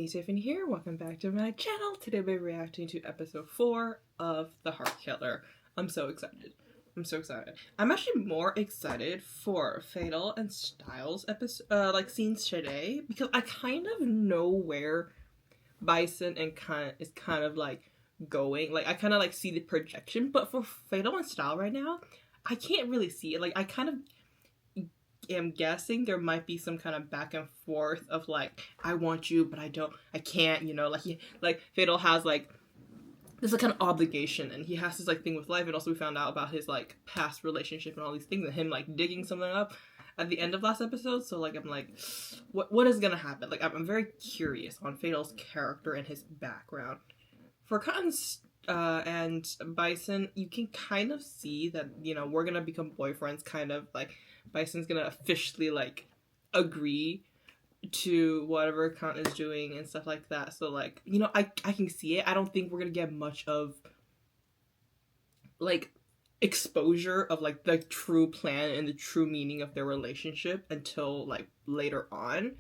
me, Tiffany here. Welcome back to my channel. Today we're reacting to episode 4 of The Heart Killer. I'm so excited. I'm actually more excited for Fadel and Style's episode, scenes today, because I kind of know where Bison and Kant is kind of like going. Like I kind of like see the projection, but for Fadel and Style right now, I can't really see it. Like I kind of am guessing there might be some kind of back and forth of like I want you but I can't, you know, like Fadel has like there's a kind of obligation and he has this like thing with life, and also we found out about his like past relationship and all these things and him like digging something up at the end of last episode. So like I'm like what is gonna happen? Like I'm very curious on Fadel's character and his background. For Kant and Bison, you can kind of see that, you know, we're gonna become boyfriends, kind of like Bison's gonna officially like agree to whatever Kant is doing and stuff like that. So like, you know, I can see it. I don't think we're gonna get much of like exposure of like the true plan and the true meaning of their relationship until like later on.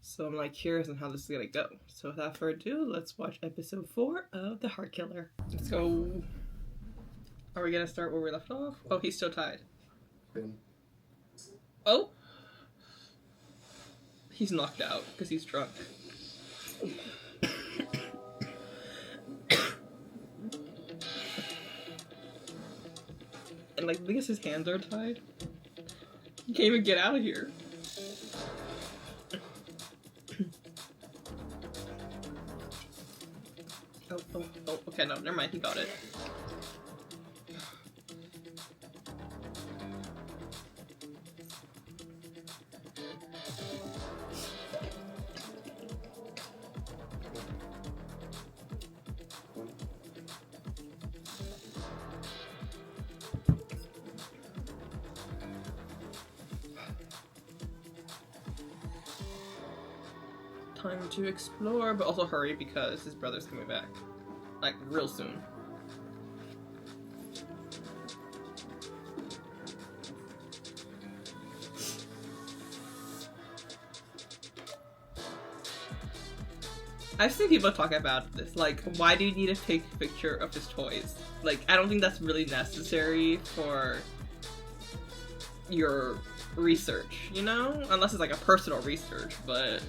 So I'm like curious on how this is gonna go. So without further ado, let's watch episode 4 of The Heart Killer. Let's go. Are we gonna start where we left off? Oh, he's still tied. Oh! He's knocked out because he's drunk. And like, I guess his hands are tied. He can't even get out of here. Oh, okay, no, never mind, he got it. Time to explore, but also hurry because his brother's coming back. Like, real soon. I've seen people talk about this, like, why do you need to take a picture of his toys? Like, I don't think that's really necessary for your research, you know? Unless it's like a personal research, but...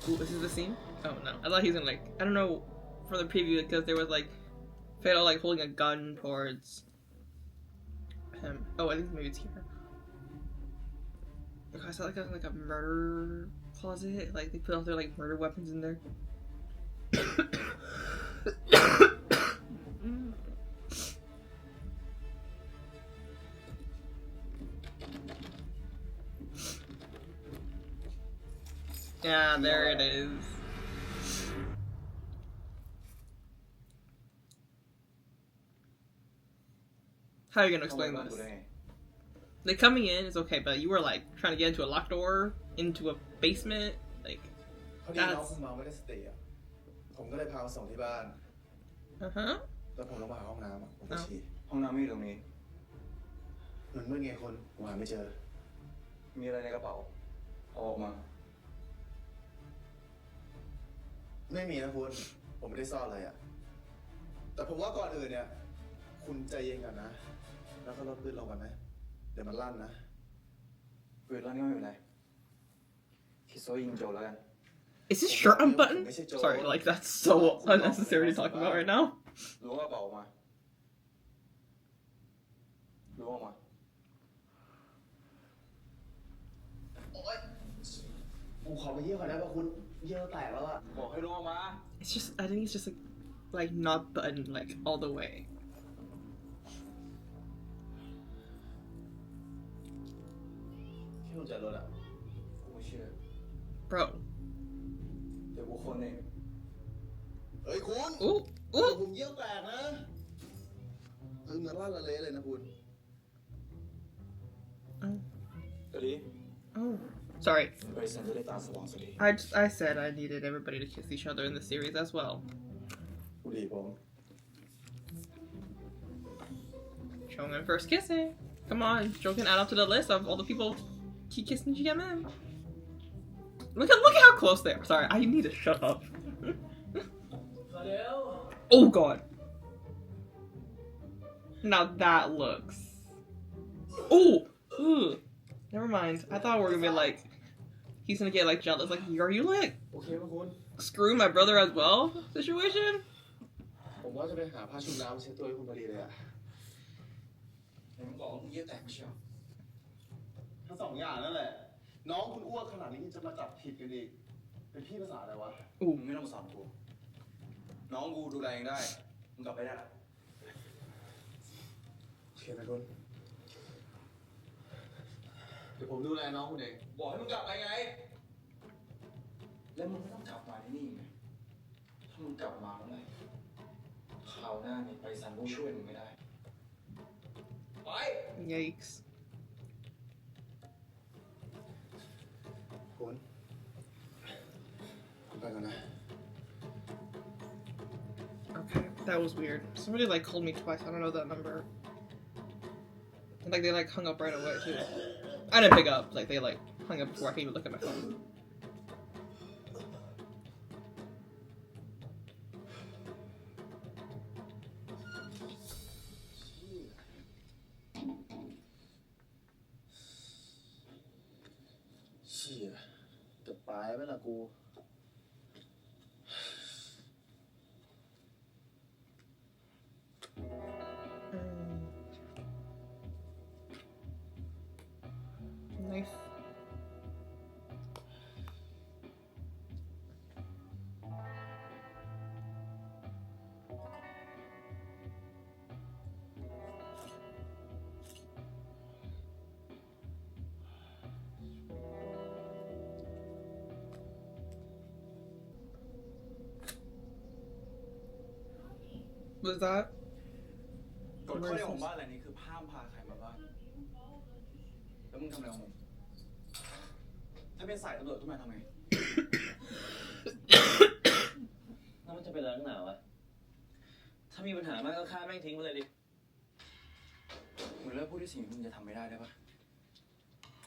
Ooh, this is the scene? Oh no, I thought he was gonna like, I don't know, from the preview, because there was like, Fadel like holding a gun towards him. Oh, I think maybe it's here. Okay, I saw like a murder closet, like they put all their like murder weapons in there. Yeah, there it is. How are you gonna explain this? Like, coming in is okay, but you were like trying to get into a locked door, into a basement, like that's... Uh-huh. แล้วผมลงมาหาห้องน้ำผมไปฉี่ห้องน้ำไม่อยู่ตรงนี้เหมือนเมื่อไงคนผมหาไม่เจอมีอะไรในกระเป๋าเอาออกมาไม่มีนะคุณผมไม่ได้ซ่อนเลยอ่ะแต่ผมว่าก่อนอื่นเนี่ยคุณใจเย็นก่อนนะแล้วก็ลดปืนลงก่อนนะเดี๋ยวมันลั่นนะปืนลั่นก็ไม่เป็นไรคิดโซ่ยิงโจแล้วกัน Is his shirt unbuttoned? Sorry, like that's so unnecessary to talk about right now. รู้ว่าเป่ามารู้ว่ามาผมขอไปเยี่ยมก่อนนะเพราะคุณเยี่ยมแตกแล้วอะบอกให้รู้ว่ามา It's just, I think it's just like not buttoned like all the way. กุญแจรถอ่ะกูไม่เชื่อ bro เดี๋ยวกูคนเองเฮ้ยคุณ ooh ooh ผมเยี่ยวแตกนะเหมือนลั่นละเละเลยนะคุณ oh สวัสดี oh sorry บริษัทจะได้ตาสว่างสวัสดี I said I needed everybody to kiss each other in the series as well กูดีผม showing them first kissing come on Joe can add up to the list of all the people he kissed in GMM look at how close they are sorry I need to shut up Fadel. oh god now that looks oh never mind I thought we were gonna be like he's gonna get like jealous like are you like โอเคไหมคุณ screw my brother as well situation ผมว่าจะไปหาผ้าชุบน้ำเช็ดตัวให้คุณพอดีเลยอ่ะ ไหนมึงบอกว่ามึงเยี่ยวแตกไม่ใช่เหรอ ทั้งสองอย่างนั่นแหละ น้องคุณอ้วกขนาดนี้ยังจะมาจับผิดกันอีก เป็นพี่ภาษาอะไรวะ มึงไม่ต้องมาสอนกู น้องกูดูแลเองได้ มึงกลับไปได้ละ โอเคนะคุณเดี๋ยวผมดูแลน้องคุณเอง บอกให้มึงกลับไปไง แล้วมึงไม่ต้องกลับมาที่นี่ไง ถ้ามึงกลับมาเมื่อไหร่คราวหน้านี่ไปซันกูช่วยมึงไม่ได้ ไป yikes คุณไปก่อนนะ okay that was weird somebody like called me twice I don't know that number and like they like hung up right away too I didn't pick up like they like hung up before I could even look at my phoneเชี่ยจะตายไหมล่ะกู Nice. Was that? กฎข้อเดียวของบ้านหลังนี้คือห้ามพาใครมาบ้าน แล้วมึงทำอะไรของมึง ถ้าเป็นสายตำรวจขึ้นมาทำไง แล้วมันจะเป็นอะไรนักหนาวะ ถ้ามีปัญหามากก็ฆ่าแม่งทิ้งไปเลยดิ มึงเลิกพูดที่สิ่งที่มึงจะทำไม่ได้ได้ปะ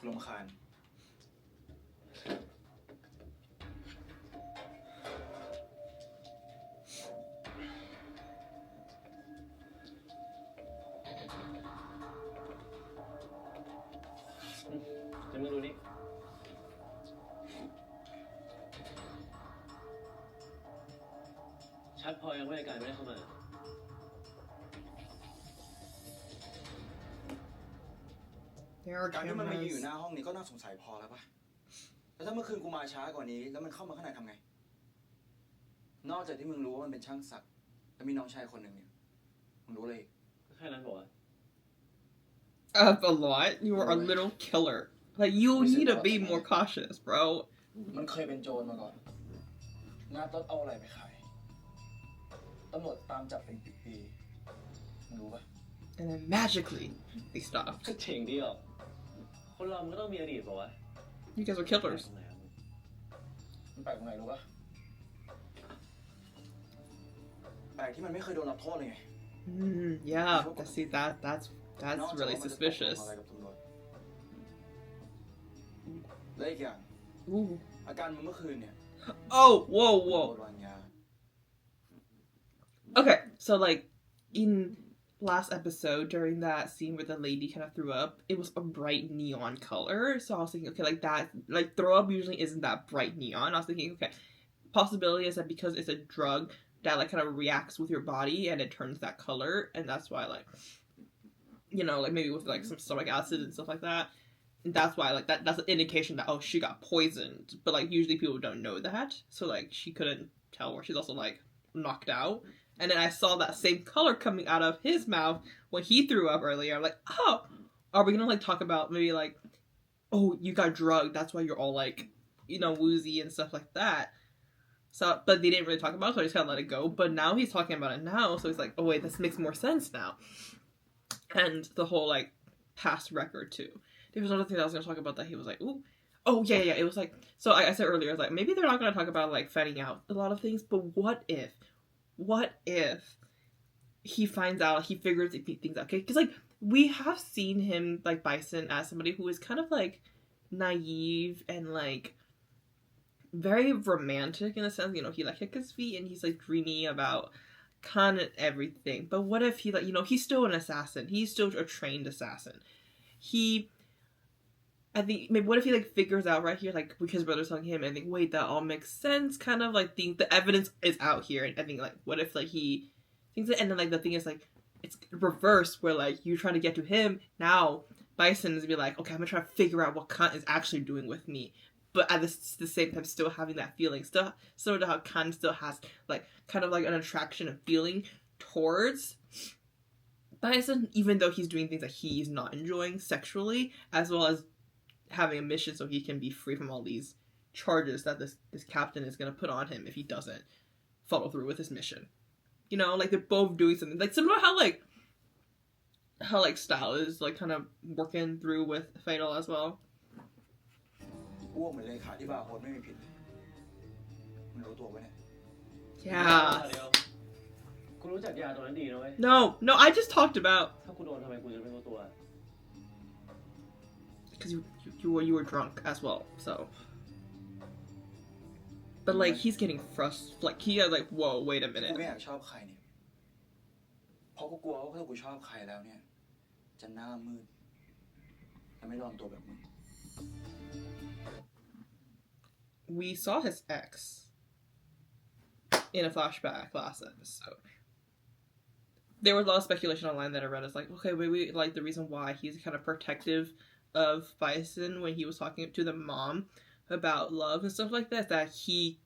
รำคาญ จะมึงดูนี่ ชัดพอยังไม่ได้การไม่ได้เข้ามา There are การที่มันมายืนอยู่ห cameras. น้าห้องนี้ก็น่าสงสัยพอแล้วปะแล้วถ้าเมื่อคืนกูมาช้ากว่านี้ แล้วมันเข้ามาข้างในทำไง นอกจากที่มึงรู้ว่ามันเป็นช่างศักดิ์แล้วมีน้องชายคนหนึ่งเนี่ย มึงรู้เลย แค่นั้นบอกว่า A lot. You are a little killer. Like you need to be more cautious, bro. มันเคยเป็นโจรมาก่อนงัดรถเอาอะไรไปขาย ตำรวจตามจับเป็นปีๆมึงรู้ปะ And then magically they stopped. ก็เจ๋งดีอ่ะคนเรามันก็ต้องมีอดีตป่าวะ You guys are killers. มันแปลกตรงไหนรู้ปะแปลกที่มันไม่เคยโดนรับโทษเลยไง Yeah. See that's นอกจาก really ว่ามันจะตกลง suspicious. อะไรกับตำรวจและอีกอย่าง Ooh. อาการมึงเมื่อคืนเนี่ย Oh, whoa, โด whoa. นวางยา Okay, so like in last episode during that scene where the lady kind of threw up, it was a bright neon color. So I was thinking, okay, like that, like throw up usually isn't that bright neon. I was thinking, okay, possibility is that because it's a drug that like kind of reacts with your body and it turns that color, and that's why like, you know, like maybe with like some stomach acid and stuff like that. And that's why like that's an indication that oh she got poisoned. But like usually people don't know that, so like she couldn't tell, or she's also like knocked out. And then I saw that same color coming out of his mouth when he threw up earlier. I'm like, oh, are we gonna like talk about maybe like oh, you got drugged, that's why you're all like, woozy and stuff like that. So, but they didn't really talk about it, so I just kind of let it go. But now he's talking about it now, so he's like, oh wait, this makes more sense now. And the whole like past record too. There was another thing that I was gonna talk about that he was like, ooh, oh yeah, it was like, so I said earlier, I was like, maybe they're not gonna talk about like finding out a lot of things, but what if he finds out, he figures things out, okay? Because like we have seen him like Bison as somebody who is kind of like naive and like very romantic in a sense, he like kick his feet and he's like dreamy about Kant and everything. But what if he like, he's still an assassin, he's still a trained assassin. I think maybe what if he like figures out right here, like his brother's telling him, and think, wait, that all makes sense, kind of like the evidence is out here, and I think like what if like he thinks that, and then like the thing is like it's reversed where like you're trying to get to him, now Bison is be like, okay, I'm gonna try to figure out what Kant is actually doing with me, but at the same time still having that feeling, still similar to how Kant still has like kind of like an attraction and feeling towards Bison, even though he's doing things that he's not enjoying sexually, as well as having a mission so he can be free from all these charges that this captain is going to put on him if he doesn't follow through with his mission. Like they're both doing something like similar how Style is like kind of working through with Fadel as well. อ้วกเหมือนเลขาที่บาร์โฮสไม่มีผิดมันรู้ตัวปะเนี่ย Yeah. เดี๋ยวกูรู้จักยาตัวนั้นดีนะเว้ย No, I just talked about ถ้ากูโดนทำไมกูจะไม่รู้ตัว because you were drunk as well, so. But like he's getting frustrated, like he has like, whoa, wait a กู minute. ไม่อยากชอบใครเนี่ยเพราะกูกลัวว่าถ้ากูชอบใครแล้วเนี่ยจะหน้ามืดและไม่ลองตัวแบบมึง We saw his ex in a flashback last episode. There was a lot of speculation online that I read. It's like, okay, maybe like the reason why he's kind of protective of Bison when he was talking to the mom about love and stuff like that he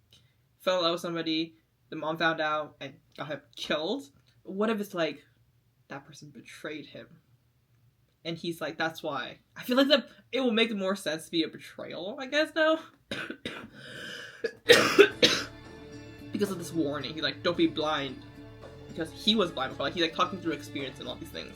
fell in love with somebody, the mom found out and got him killed. What if it's like that person betrayed him? And he's like, that's why. I feel like that it will make more sense to be a betrayal, I guess, now. Because of this warning. He's like, don't be blind. Because he was blind before. Like, he's like talking through experience and all these things.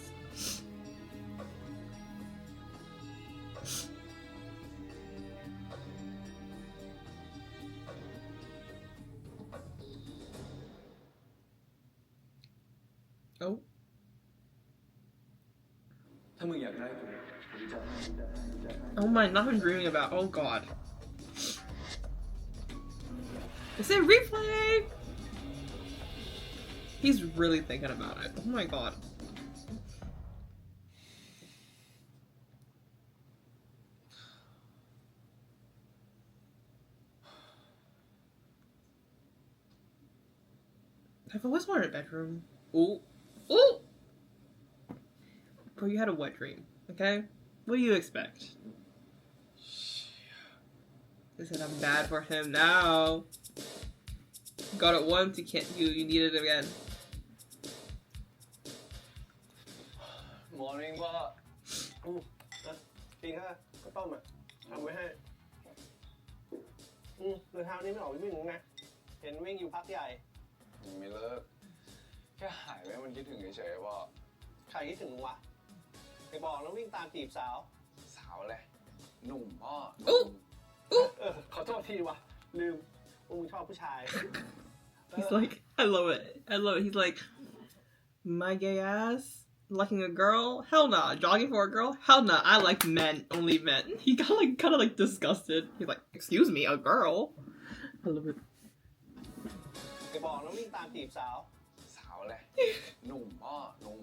Oh. ถ้ามึงอยากได้กูจะ Oh my, not I'm dreaming about. Oh god. Is it replay? He's really thinking about it. Oh my god. I've always wanted a bedroom. Ooh. Ooh! Bro, you had a wet dream, okay? What do you expect? They said I'm bad for him now. Got it once, you need it again. Morning พ่อจริงค่ะก็ต้มอ่ะทำไว้ให้เดินทางนี้ไม่ออกไปวิ่งไงเห็นวิ่งอยู่พักใหญ่ยังไม่เลิกแค่หายไปมันคิดถึงเฉยๆว่า ใครคิดถึงมึงวะไปบอกแล้ววิ่งตามจีบสาว สาวเลยหนุ่มพ่อ ขอโทษทีวะลืมว่ามึงชอบผู้ชาย He's like, I love it. He's like, my gay ass liking a girl? Hell nah. Jogging for a girl? Hell nah. I like men, only men. He got like kind of like disgusted. He's like, excuse me, a girl? I love it. ไปบอกแล้ววิ่งตามจีบสาว สาวเลยหนุ่มพ่อหนุ่ม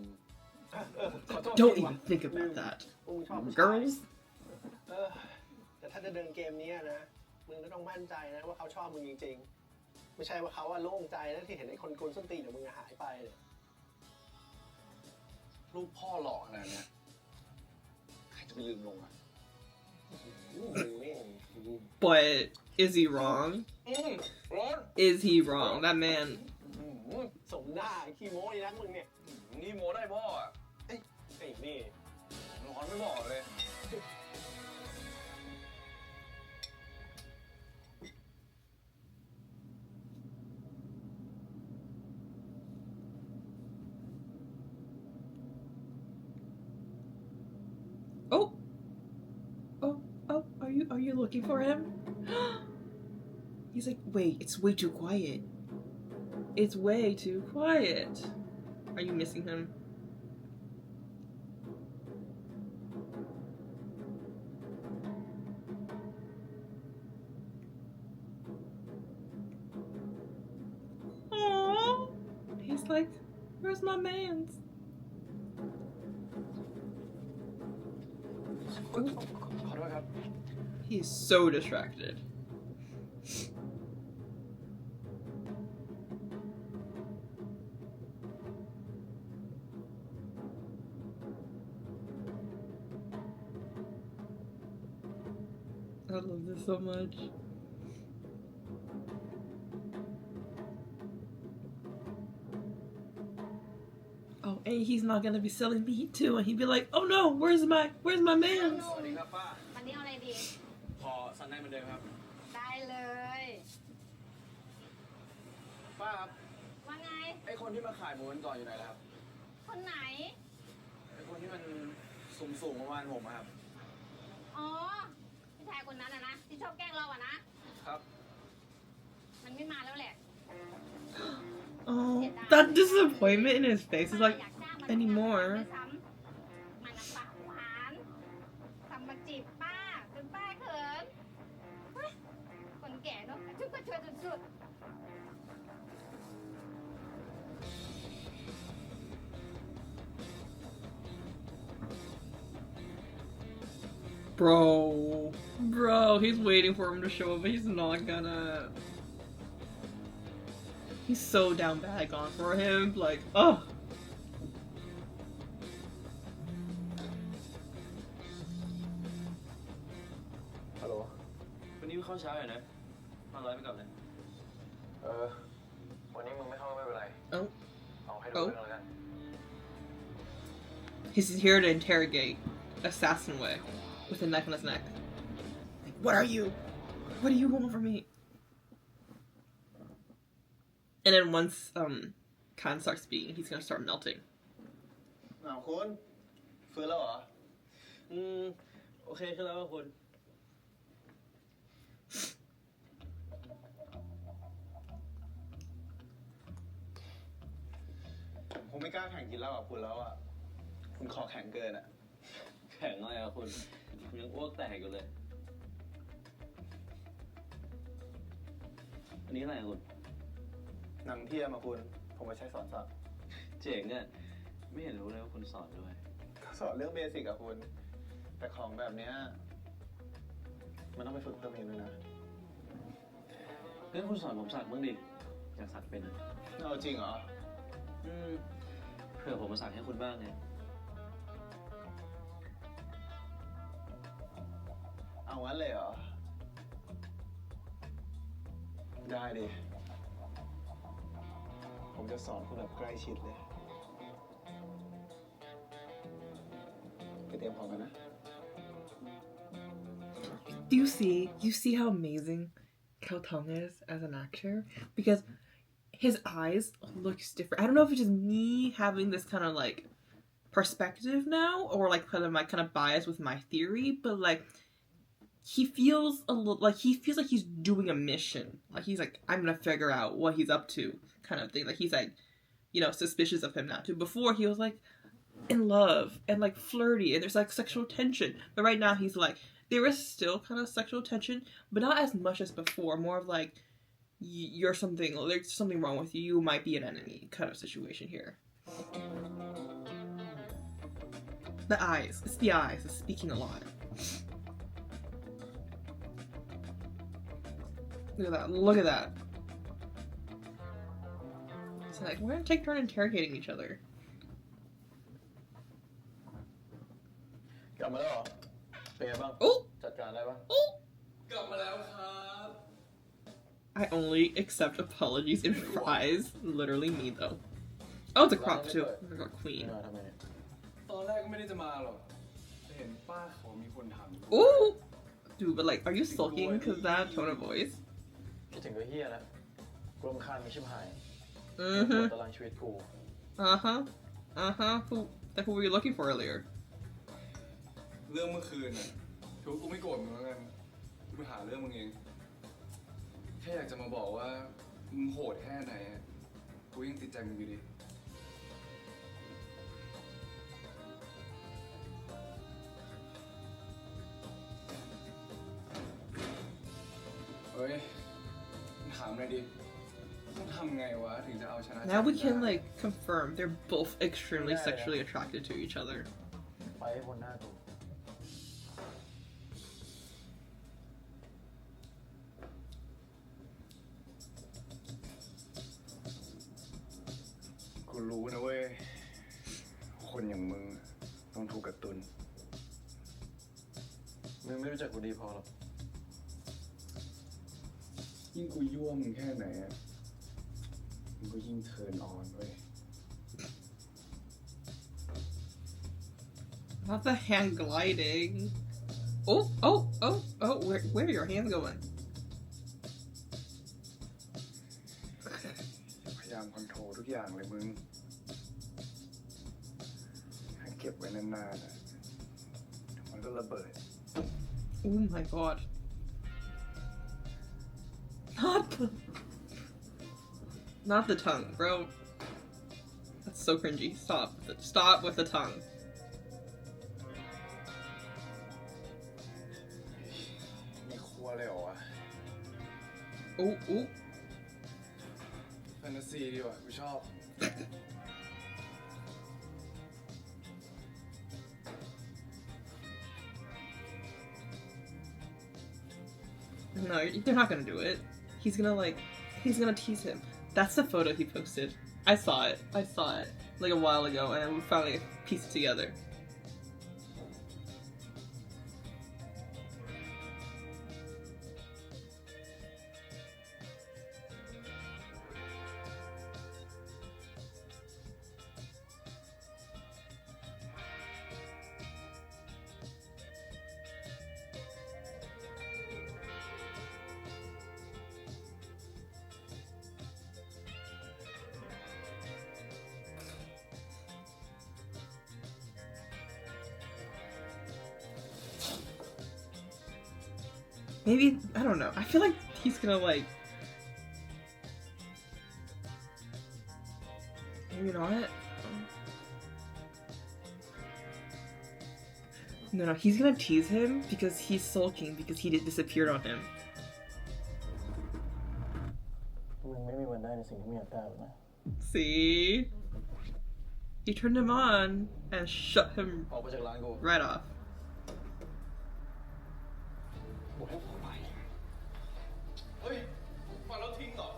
ขอโทษที Don't วะ even think about that. มึงชอบผู้ชาย Girls? แต่ถ้าจะเดินเกมนี้นะมึงก็ต้องมั่นใจนะว่าเขาชอบมึงจริงๆไม่ใช่ว่าเขาโล่งใจแล้วที่เห็นไอ้คนกลส้นตีนของมึงหายไปเนี่ย ลูกพ่อหล่อขนาดเนี้ยใครจะไปลืมลงอ่ะ But is he wrong? ร้อน Is he wrong? That man. สมหน้าขี้โม้ยนักมึงเนี่ย นี่โมได้พ่ออ่ะ ไอ้นี่ ร้อนไม่บอกเลย Are you looking for him? He's like, wait, it's way too quiet. It's way too quiet. Are you missing him? Aww. He's like, where's my mans? ขอโทษครับ He's so distracted. I love this so much. Oh, and he's not gonna be selling meat too, and he'd be like, "Oh no, where's my man?" สวัสดีครับป้า วันนี้เอาอะไรดี ขอสันในเหมือนเดิมครับ ได้เลย ป้าครับ ว่าไง ไอคนที่มาขายหมูวันก่อนอยู่ไหนแล้วครับ คนไหน ไอคนที่มันสูงประมาณผมอะครับ อ๋อพี่ชายคนนั้นนะ ที่ชอบแกล้งเราอะนะ ครับ มันไม่มาแล้วแหละ Oh, that disappointment in his face is like, อยากจ้างมัน anymore. ด้วยซ้ำมันปากหวานทำมาจีบป้าจนป้าเขินเฮ้ยคนแก่เนาะชุบกระเชยสุด Bro, he's waiting for him to show up, but he's not gonna. He's so down bad gone for him, like, oh. ฮัลโหล วันนี้เข้าเช้าหน่อยนะมาร้อยไปก่อนเลย วันนี้มึงไม่เข้าไม่เป็นไร Oh. เอาให้ดูเรื่องแล้วกัน He's here to interrogate, assassin way, with a knife on his neck. Like, what are you? What do you want from me? And then once Khan starts speaking, he's gonna start melting. อ้าวคุณฟื้นแล้วเหรอ โอเคขึ้นแล้วคุณ ผมไม่กล้าแข่งกินเหล้ากับคุณแล้วอ่ะ คุณคอแข็งเกินอ่ะ แข็งอะไรอะคุณยังอ้วกแตกอยู่เลย อันนี้อะไรอะคุณ หนังเทียมอ่ะคุณ ผมมาใช้สอนสัตว์ เจ๋งอะไม่เห็นรู้เลยว่าคุณสอนด้วย ก็สอนเรื่องเบสิกอะคุณ แต่ของแบบเนี้ยมันต้องไปฝึกเพิ่มเองด้วยนะ งั้นคุณสอนผมสักบ้างดิ อยากสักเป็นอะ เอาจริงเหรอ เผื่อผมมาสักให้คุณบ้างไง เอางั้นเลยเหรอ ได้ดิ ผมจะสอนคุณแบบใกล้ชิดเลย ไปเตรียมของกันนะ Do you see how amazing Cao Tong is as an actor? Because his eyes looks different. I don't know if it's just me having this kind of like perspective now, or like kind of my kind of bias with my theory, but like he feels a little like he's doing a mission. Like he's like, I'm gonna figure out what he's up to, kind of thing. Like he's like, you know, suspicious of him now too. Before he was like in love and like flirty and there's like sexual tension. But right now he's like, there is still kind of sexual tension, but not as much as before. More of like, there's something wrong with you. You might be an enemy kind of situation here. The eyes. It's the eyes. It's speaking a lot. Look at that. Look at that. It's like, we're gonna take turn interrogating each other. กลับมาแล้วเหรอ เป็นไงบ้าง Oh! จัดการได้ปะ Oh! กลับมาแล้วครับ I only accept apologies and fries. Literally me though. Oh, it's a crop too. It's a queen. มาทำไมเนี่ย ตอนแรกก็ไม่ได้จะมาหรอกแต่เห็นป้าเขามีคนถาม Ooh! Dude, but like, are you sulking because that tone of voice? คิดถึงก็เฮียนะกรมคานมีชิบหาย Mm-hmm. ตารางชีวิตกู Uh-huh. Uh-huh. Who were you looking for earlier? เรื่องเมื่อคืนน่ะถือว่ากูไม่โกรธมึงแล้วกัน ไปหาเรื่องมึงเองแค่อยากจะมาบอกว่ามึงโหดแค่ไหนอะกูยังติดใจมึงอยู่ดีเฮ้ยถามหน่อยดิต้องทำไงวะถึงจะเอาชนะ Now we can like confirm they're both extremely sexually attracted to each other. ไปให้คนหน้าดูกูรู้นะเว้ยคนอย่างมึงต้องถูกกระตุน มึงไม่รู้จักกูดีพอหรอก ยิ่งกูยั่วมึงแค่ไหนอะมึงก็ยิ่งเทิร์นออนเว้ย Not the hand gliding. Oh, oh, oh, oh, where are your hands going? พยายามคอนโทรลทุกอย่างเลยมึงให้เก็บไว้นานๆอะเดี๋ยวมันก็ระเบิด Oh my god. Not the tongue, bro. That's so cringy. Stop with the tongue. มีครัวเลยเหรอวะ Ooh, ooh. แฟนตาซีดีว่ะกูชอบ No, they're not gonna do it. He's gonna tease him. That's the photo he posted. I saw it like a while ago, and we finally pieced it together. Maybe, I don't know. I feel like he's gonna like... Maybe not. No, he's gonna tease him because he's sulking because he disappeared on him. มึงไม่มีวันได้ในสิ่งที่มึงอยากได้หรอกนะ See? He turned him on and shut him ออกไปจากร้านกู right off. บอกให้ออกไป เฮ้ยฟังแล้วทิ้งเหรอ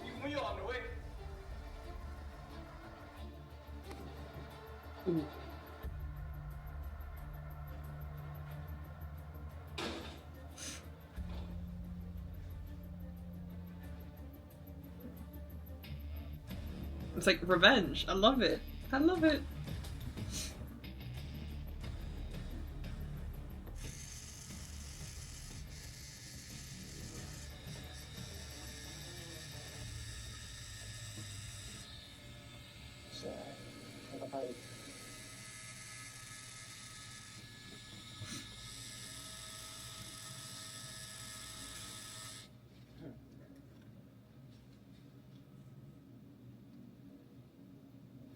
นี่กูไม่ยอมนะเว้ย Ooh. It's like revenge. I love it. I love it. So, ต่อไป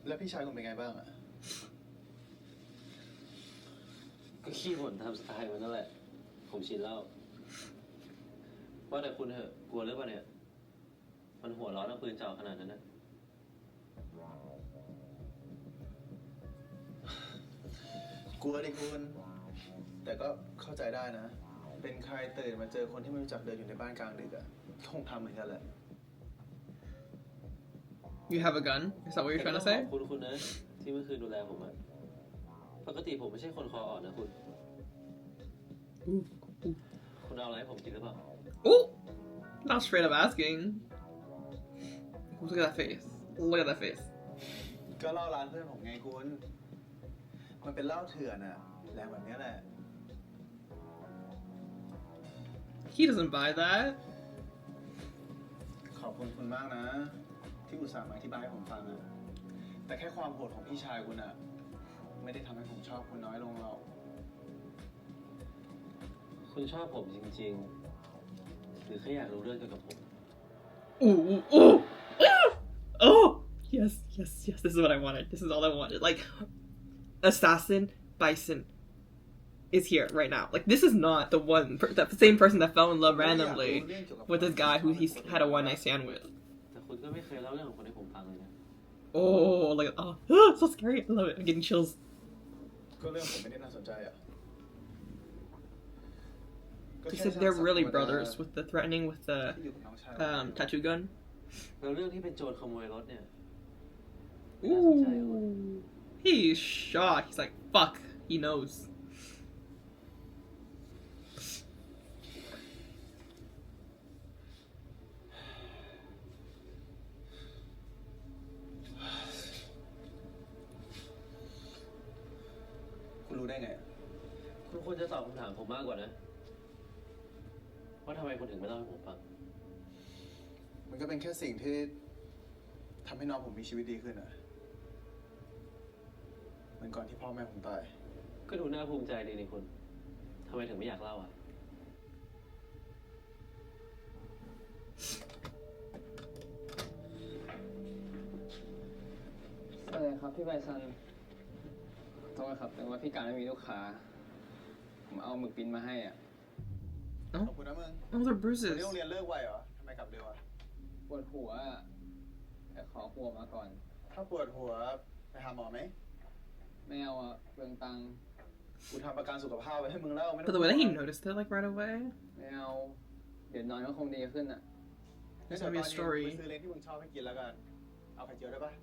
แล้วพี่ชายคุณเป็นไงบ้างอะ ก็ขี้บ่นตามสไตล์มันนั่นแหละ ผมชินแล้ว ว่าแต่คุณเถอะกลัวหรือเปล่าเนี่ย มันหัวร้อนเอาปืนจ่อขนาดนั้นนะ กลัวดิคุณ แต่ก็เข้าใจได้นะ เป็นใครตื่นมาเจอคนที่ไม่รู้จักเดินอยู่ในบ้านกลางดึกอะคงทำเหมือนกันแหละ You have a gun? Is that what you're trying to say? ขอบคุณนะที่เมื่อคืนดูแลผมอะปกติผมไม่ใช่คนคออ่อนนะคุณ คุณเอาอะไรให้ผมกินหรือเปล่า Ooh! Not straight up asking. Look at that face. Look at that face. ก็เหล้าร้านเพื่อนผมไงคุณ มันเป็นเหล้าเถื่อนอะแรงแบบนี้แหละ He doesn't buy that. ขอบคุณคุณมากนะ ที่อุตส่าห์มาอธิบายให้ผมฟังอะแต่แค่ความโหดของพี่ชายคุณอะไม่ได้ทำให้ผมชอบคุณน้อยลงหรอก คุณชอบผมจริงๆหรือแค่อยากรู้เรื่องเกี่ยวกับผม Ooh, ooh, oh, yes, yes, yes. This is what I wanted. This is all I wanted. Like, Assassin Bison is here right now. Like, this is not the the same person that fell in love randomly with this guy who he had a one night stand with. แต่คุณก็ไม่เคยเล่าเรื่องของคนให้ผมฟังเลยนะ Oh, like, oh, so scary. I love it. I'm getting chills. ก็เรื่องผมไม่ได้น่าสนใจอ่ะ They said they're really brothers with the threatening with the ที่อยู่กับน้องชาย tattoo gun. แล้วเรื่องที่เป็นโจรขโมยรถเนี่ย Ooh, he's shocked. He's like, fuck. He knows. คุณรู้ได้ไง คุณควรจะตอบคำถามผมมากกว่านะว่าทำไมคุณถึงไม่เล่าให้ผมฟัง มันก็เป็นแค่สิ่งที่ทำให้น้องผมมีชีวิตดีขึ้นอ่ะเหมือนก่อนที่พ่อแม่ผมตาย ก็ดูน่าภูมิใจดีนี่คุณทำไมถึงไม่อยากเล่าอ่ะ สวัสดีครับพี่ไบซันโทษครับแต่ว่าพี่การไม่มีลูกค้าผมเอาหมึกปิ้นมาให้อ่ะ ขอบคุณนะมึง Oh, they're วัน bruises. นี้โรงเรียนเลิกไวเหรอทำไมกลับเร็วอ่ะ ปวดหัวอะแต่ขอหัวมาก่อน ถ้าปวดหัวไปหาหมอไหม ไม่เอาอ่ะเปลืองตังค์ กูทำประกันสุขภาพไว้ให้มึงแล้วไม่ต้อ But ง the way that he noticed it, like, right away. ไม่เอาเดี๋ยวนอนก็คงดีขึ้นอ่ะ There's gonna be a story. ไปซื้อเล้งที่มึงชอบให้กินแล้วกัน เอาไข่เจียวได้ปะ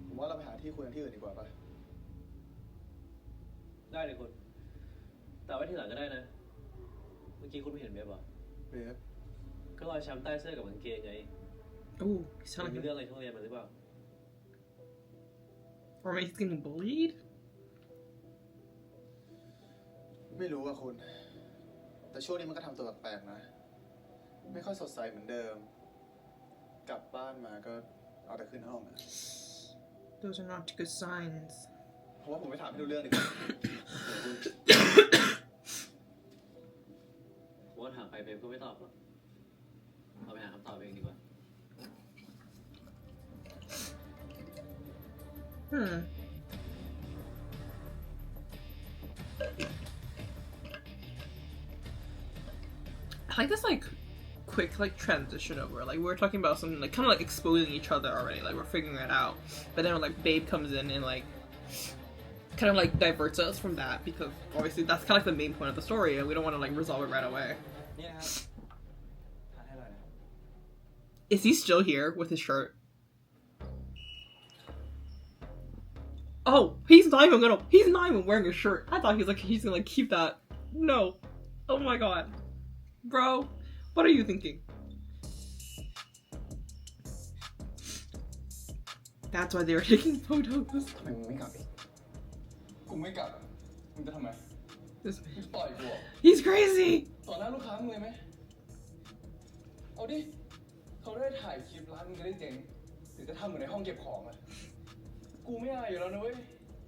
ผมว่าเราไปหาที่คุยกันที่อื่นดีกว่าปะ ได้เลยคุณแต่ไว้ทีหลังก็ได้นะ เมื่อกี้คุณไม่เห็นเว็บเหรอ เบฟ ก็รอยช้ำใต้เสื้อกับกางเกงไง Oh, he's มัน telling มี him. เรื่องอะไรที่โรงเรียนมาหรือเปล่า Or maybe he's getting bullied? ไม่รู้อะคุณ แต่ช่วงนี้มันก็ทำตัวแปลกๆนะ ไม่ค่อยสดใสเหมือนเดิม กลับบ้านมาก็เอาแต่ขึ้นห้องอะ Those are not good signs. เพราะว่าผมไปถามให้ดูเรื่องดีกว่า ผมว่าถามไปเว็บก็ไม่ตอบหรอกเราไปหาคำตอบเองดีกว่า I like this, like, quick, like, transition over. Like, we're talking about something, like, kind of, like, exposing each other already. Like, we're figuring it out. But then, like, Babe comes in and, like, kind of, like, diverts us from that. Because, obviously, that's kind of, like, the main point of the story. And we don't want to, like, resolve it right away. นี่นะครับทานให้หน่อยนะ Is he still here with his shirt? Oh, he's not even wearing a shirt. I thought he's gonna, like, keep that. No. Oh my god. Bro, what are you thinking? That's why they were taking photos. ทำไมมึงไม่กลับอีก กูไม่กลับอะมึงจะทำไม This มึงต่อยกูเหรอ He's crazy! ต่อหน้าลูกค้ามึงเลยไหม เอาดิ เขาได้ถ่ายคลิปร้านมึงจะได้เจ๋งหรือจะทำเหมือนในห้องเก็บของอะกูไม่อายอยู่แล้วนะเว้ย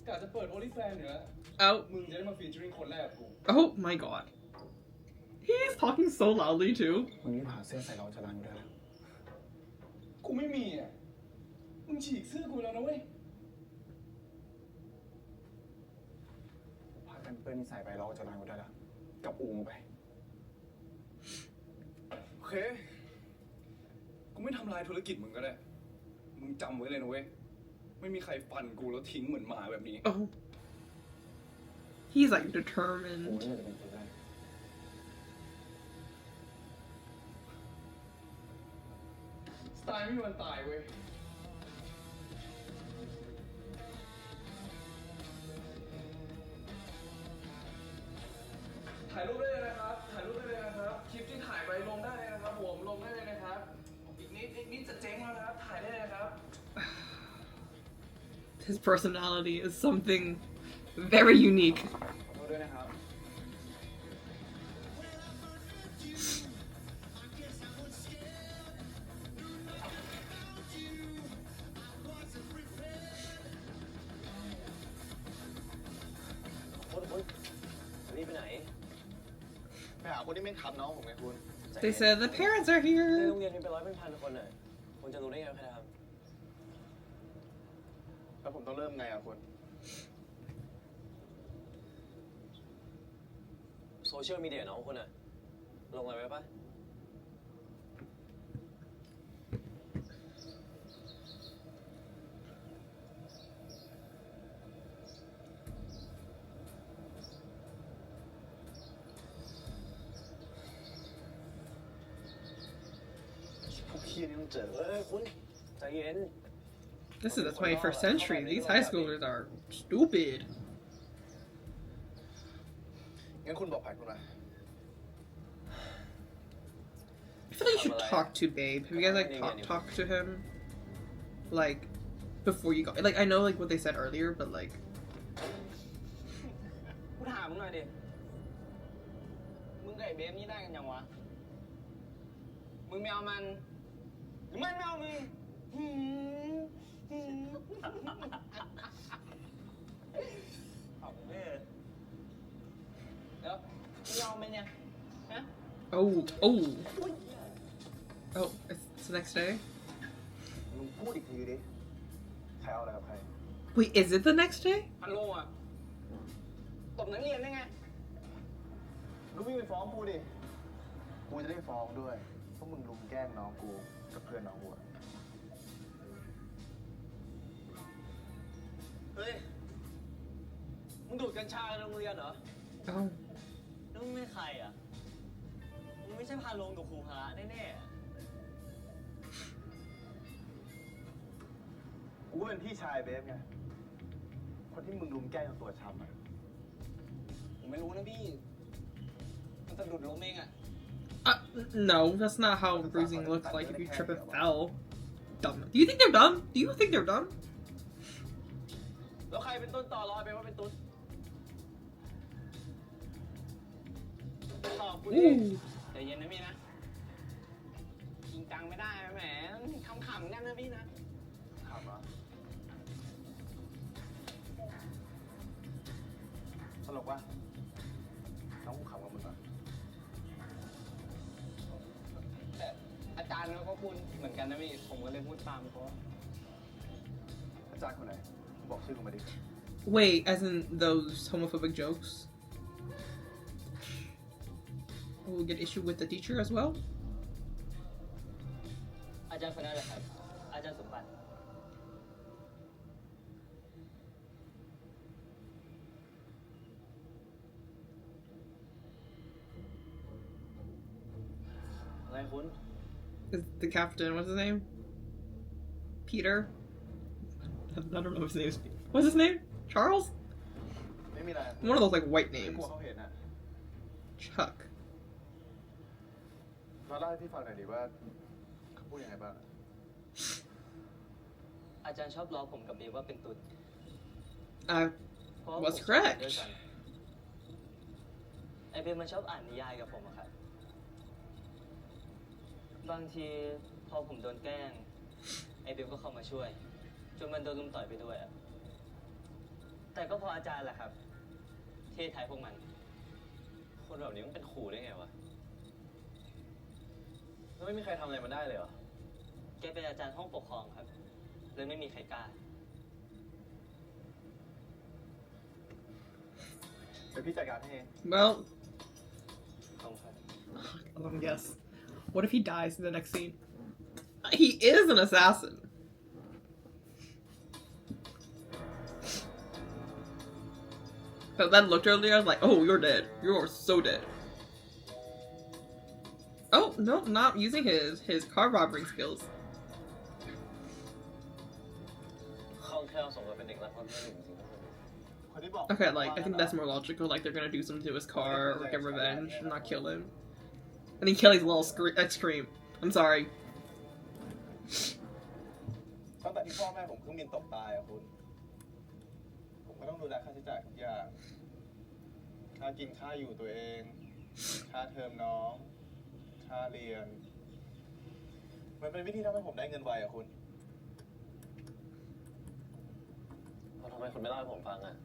กะจะเปิดโอลิแฟนอยู่แล้ว Oh, มึงจะได้มาฟีเจอริ่งคนแรกกับกู oh my god. He's talking so loudly too. มึงรีบหาเสื้อใส่เราจะรังอยู่ได้แล้ว กูไม่มีอ่ะ มึงฉีกเสื้อกูแล้วนะเว้ย พากันเปื้อนนี่ใส่ไปเราจะรังอยู่ได้แล้วกลับอู่มึงไป โอเค กูไม่ทำลายธุรกิจมึงก็ได้ มึงจำไว้เลยนะเว้ย ไม่มีใครฟันกูแล้วทิ้งเหมือนหมาแบบนี้ Oh. He's like กู determined. นี่จะเป็นคนแรก สไตล์ไม่มีวันตายเว้ย ถ่ายรูปได้เลยนะครับ ถ่ายรูปได้เลยนะครับ คลิปที่ถ่ายไปลงได้เลยนะครับผม ลงได้เลยนะครับ อีกนิดจะเจ๊งแล้วนะครับ ถ่ายได้เลยครับ His personality is something very unique. ขอโทษด้วยนะครับ คนที่ไม่ทำน้องผมไงคุณ They said the parents are ใน here. โรงเรียนมีเป็นร้อยเป็นพันคนน่ะคุณจะรู้ได้ไงว่าใครท แล้วผมต้องเริ่มไงอ่ะคุณ ำโซเชียลมีเดียน้องคุณน่ะลงอะไรไว้ปะ พวกพี่นี่ต้องเจอ คุณใจเย็น This is the 21st century. These high schoolers are stupid. งั้นคุณบอกผ่านคุณมา I feel like you should talk to Babe. Have you guys like talk to him? Like before you go. Like I know like what they said earlier, but like กูถามมึงหน่อยดิ มึงกับไอ้เบฟนี่ได้กันยังวะ มึงไม่เอามันหรือมันไม่เอามึงเอาเว้ยแล้วมึงยอมไหมเนี่ย ฮะ oh. Oh, it's the next day? ลุงพูดอีกทีดิ ใครเอาอะไรกับใคร Wait, is it the next day? พันโลอ่ะ ตบนักเรียนได้ไง ลุงวิ่งไปฟ้องกูดิ กูจะได้ฟ้องด้วยเพราะมึงลุมแกล้งน้องกูกับเพื่อนน้องกูอะ เฮ้ยมึงดูดกัญชาในโรงเรียนเหรอ Oh. แล้วมึงไม่ใครอ่ะมึงไม่ใช่พาลงกับครูพระแน่ๆ กูก็เป็นพี่ชายเบฟไง คนที่มึงลุมแกล้งจนตัวช้ำอะ ผมไม่รู้นะพี่ มันสะดุดล้มเองอ่ะ No, that's not how bruising looks like if you trip and fell. Dumb. Do you think they're dumb? Do you think they're dumb? แล้วใครเป็นต้นต่อรอไปว่าเป็นตุ๊ดตอบกูดิ Ooh. ใจเย็นนะพี่นะ จริงจังไม่ได้นะแหมขำๆกันนะพี่นะ ถามว่าตลกวะน้องกูขำกับมึงเหรอ แต่อาจารย์เขาก็พูดเหมือนกันนะพี่ ผมก็เลยพูดตามเขา อาจารย์คนไหนบอกชื่อกูมาดิ Wait, as in those homophobic jokes? We'll get issue with the teacher as well? อาจารย์คนนั้นแหละครับ อาจารย์สมบัติ อะไรคุณ Is the captain, what's his name? Peter? I don't know his name. What's his name? Charles? ไม่มีอะไร One of those like white ไม่ names. กลัวเขาเห็นอะ Chuck. มาเล่าให้พี่ฟังหน่อยดิว่าเขาพูดยังไงบ้าง อาจารย์ชอบล้อผมกับเบว่าเป็นตุ๊ด Uh, เพราะว่า what's ผมชอบอ่าน correct? ด้วยกันไอเบมันชอบอ่านนิยายกับผมอะครับ บางทีพอผมโดนแกล้ง ไอเบก็เข้ามาช่วย จนมันโดนลุมต่อยไปด้วยอะแต่ก็เพออาจารย์แหละครับ ที่ท้ายพวกมัน คนแบบนี้มันเป็นขู่ได้ไงวะ แล้วไม่มีใครทำอะไรมันได้เลยเหรอ แกเป็นอาจารย์ห้องปกครองครับ เลยไม่มีใครกล้า เดี๋ยวพี่จัดการให้เอง Well, ขอบคุณครับ let me guess. What if he dies in the next scene? He is an assassin. But that looked earlier, I was like, oh, you're dead. You're so dead. Oh, no, not using his car robbery skills. ห้องแค่สมกับเป็นเด็กรักความเป็นหนึ่งจริง คนที่บอก Okay, like, I think that's more logical. Like, they're gonna do something to his car or get revenge and not kill him. And he kills his little scream. I'm sorry. ตั้งแต่ที่พ่อแม่ผมเครื่องบินตกตายอะคุณ ผมก็ต้องดูแลค่าใช้จ่ายทุกอย่าง ค่ากินค่าอยู่ตัวเอง ค่าเทอมน้อง ค่าเรียน มันเป็นวิธีทำให้ผมได้เงินไวอะคุณ แล้วทำไมคุณไม่เล่าให้ผมฟังอ่ะ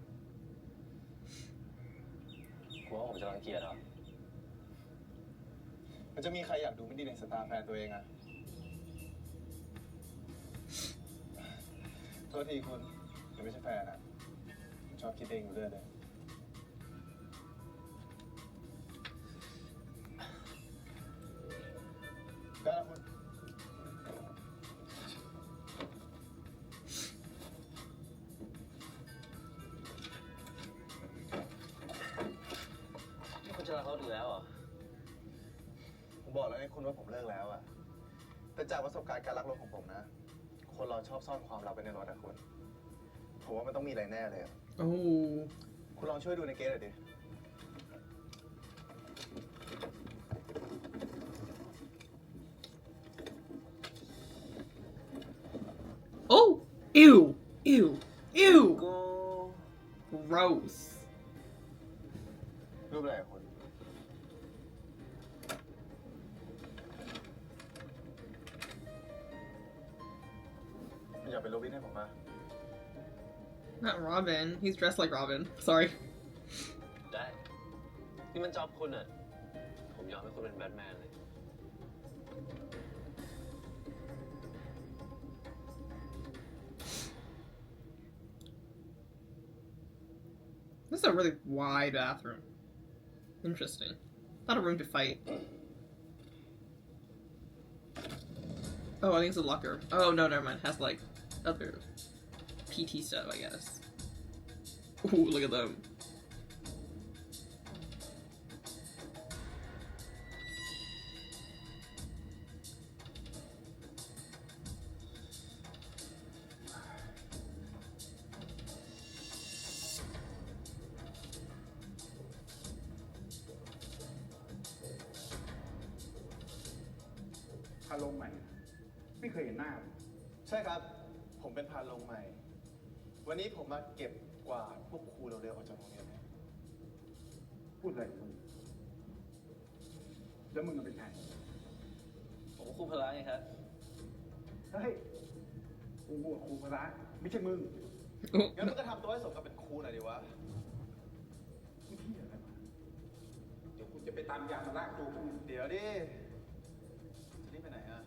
กลัวว่าผมจะรังเกียจเหรอ มันจะมีใครอยากดูไม่ดีในสายตาแฟนตัวเองอะโทษทีคุณยังไม่ใช่แฟนอะชอบคิดเองอยู่เรื่อยเลยได้แล้วคุณ นี่คุณจะรักเขาถึงแล้วเหรอ ผมบอกแล้วไงคุณว่าผมเลิกแล้วอะแต่จากประสบการณ์การรักรถของผมนะ คนเราชอบซ่อนความลับไว้ในรถอะคุณผมว่ามันต้องมีอะไรแน่เลยอะ โอ้ คุณลองช่วยดูในเกสหน่อยดิ โอ้ ew ew ew กู gross รูปอะไรอะคุณอยากเป็นโรบินให้ผมมา not Robin he's dressed like Robin sorry ได้ นี่มันจ็อบคุณอะผมยอมให้คุณเป็นแบทแมนเลย this is a really wide bathroom interesting not a room to fight oh I think it's a locker oh no never mind it has like other PT stuff I guess ooh look at themพาลงใหม่ ไม่เคยเห็นหน้าเลย ใช่ครับ ผมเป็นพานลงใหม่ วันนี้ผมมาเก็บกวาดพวกครูเร็วๆออกจากโรงเรียนนะ พูดอะไรมึงแล้วมึงเป็นใคร ผมก็ครูพละไงครับ เฮ้ยกูครูพละไม่ใช่มึง งั้นมึงก็ทำตัวให้สมกับเป็นครูหน่อยดิวะ มึงเที่ยอะไรมาเดี๋ยวกูจะไปตามยามาลากตัวพวกมึง เดี๋ยวดิ จะรีบไปไหนอะ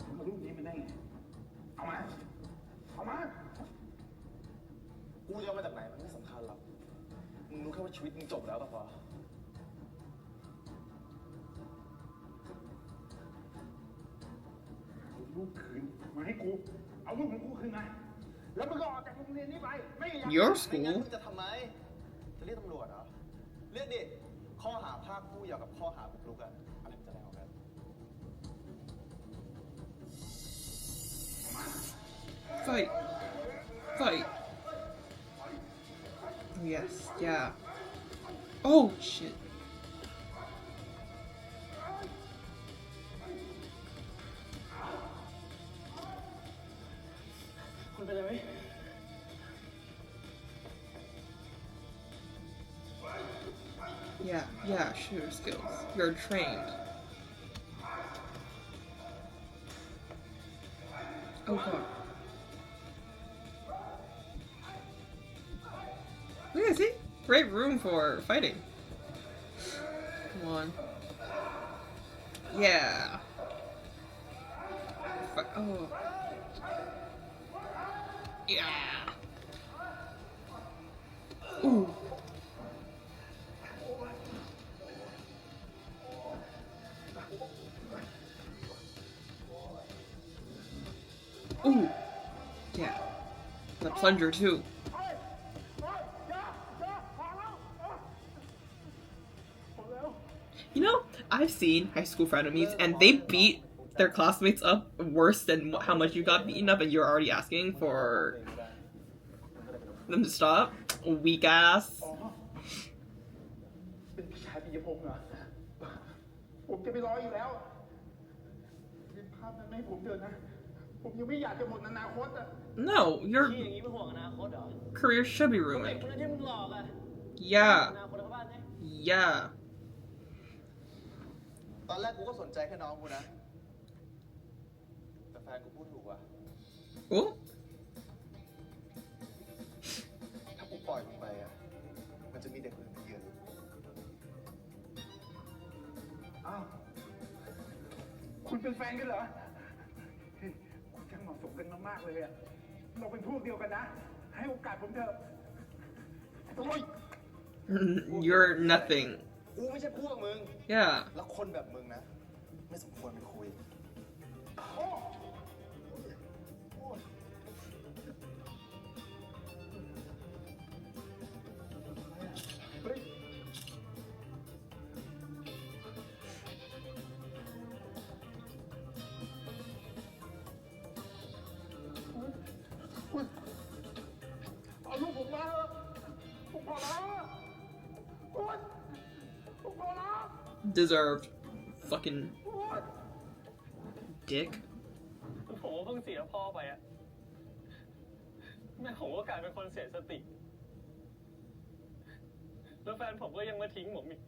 มึงมารูปนี้มันได้ไง เอามา เอามา กูจะเอามาจากไหนมันไม่สำคัญหรอก มึงรู้แค่ว่าชีวิตมึงจบแล้วป่ะพอ เอารูปคืนมาให้กู เอารูปของกูคืนมา แล้วมึงก็ออกจากโรงเรียนนี้ไป ไม่อยาก your ไม่งั้น school มึงจะทำไม จะเรียกตำรวจเหรอ เรียกดิ ข้อหาพรากผู้เยาว์กับข้อหาบุกรุกอะอะไรมันจะแรงกว่ากัน fight fight yes yeah oh shit คุณเป็นอะไรไหม yeah shooter skills you're trained oh god yeah see great room for fighting come on yeah oh yeah ooh ooh yeah the plunger too you know I've seen high school frenemies and they beat their classmates up worse than how much you got beaten up and you're already asking for them to stop weak ass เป็นพี่ชายปิยพงษ์เหรอ ผมจะไปรออยู่แล้วเป็นภาพนั้นไม่ให้ผมเดินนะ ผมยังไม่อยากจะหมดอนาคตอ่ะ no your ที่อย่างนี้ไม่ห่วงอนาคตเหรอ career should be เด็ก ruined คนนั้นที่มึงหลอกอะ yeah อนาคตเขาบ้านไหม yeah ตอนแรกกูก็สนใจแค่น้องกูนะ Oh. ถ้ากูปล่อยมึงไปอ่ะ มันจะมีเด็กคนอื่นมาเยือน อ้าว คุณเป็นแฟนกันเหรอเฮ้ยคุณช่างเหมาะสมกันมากๆเลยอะเราเป็นพวกเดียวกันนะ ให้โอกาสผมเถอะโอ้ย You're nothing. กูไม่ใช่พวกมึง Yeah. แล้วคนแบบมึงนะ ไม่สมควรเป็นคุย เฮ้ย คุณเอาลูกผมมาเถอะผมขอร้องอะคุณผมขอร้อง Deserved. Fucking คุณ dick. ผมก็เพิ่งเสียพ่อไปอะแม่ผมก็กลายเป็นคนเสียสติ แล้วแฟนผมก็ยังมาทิ้งผมอีก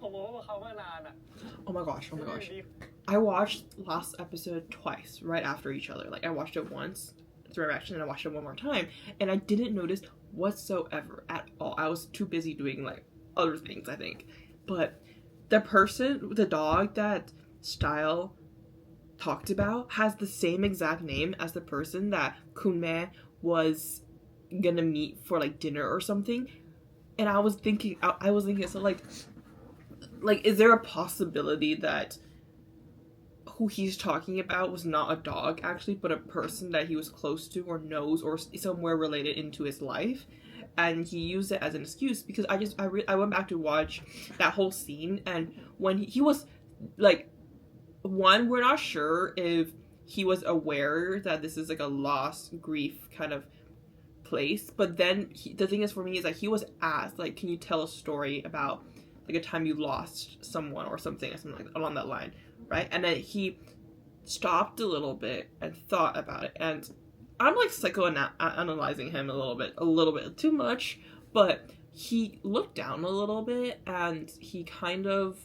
ผมบอกว่าเขามานานอะ Oh my gosh. Oh my gosh. I watched last episode twice, right after each other. Like, I watched it once, it's a reaction, and I watched it one more time, and I didn't notice whatsoever at all. I was too busy doing, like, other things, I think. But the person, the dog that Style talked about has the same exact name as the person that Kunme was gonna meet for, like, dinner or something. And I was thinking, so, like, is there a possibility that who he's talking about was not a dog actually, but a person that he was close to or knows or somewhere related into his life, and he used it as an excuse? Because I went back to watch that whole scene, and when he was like, one, we're not sure if he was aware that this is like a loss, grief kind of place, but then the thing is for me is that he was asked, like, can you tell a story about like a time you lost someone or something like along that line, right? And then he stopped a little bit and thought about it, and I'm like psychoanalyzing him a little bit too much, but he looked down a little bit and he kind of,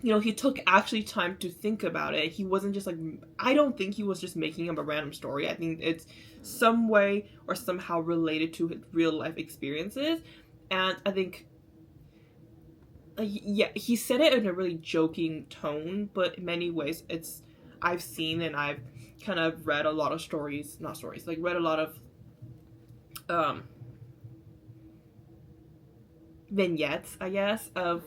you know, he took actually time to think about it. He wasn't just like, I don't think he was just making up a random story. I think it's some way or somehow related to his real life experiences, and I think yeah, he said it in a really joking tone, but in many ways I've seen and I've kind of read a lot of read a lot of vignettes, I guess, of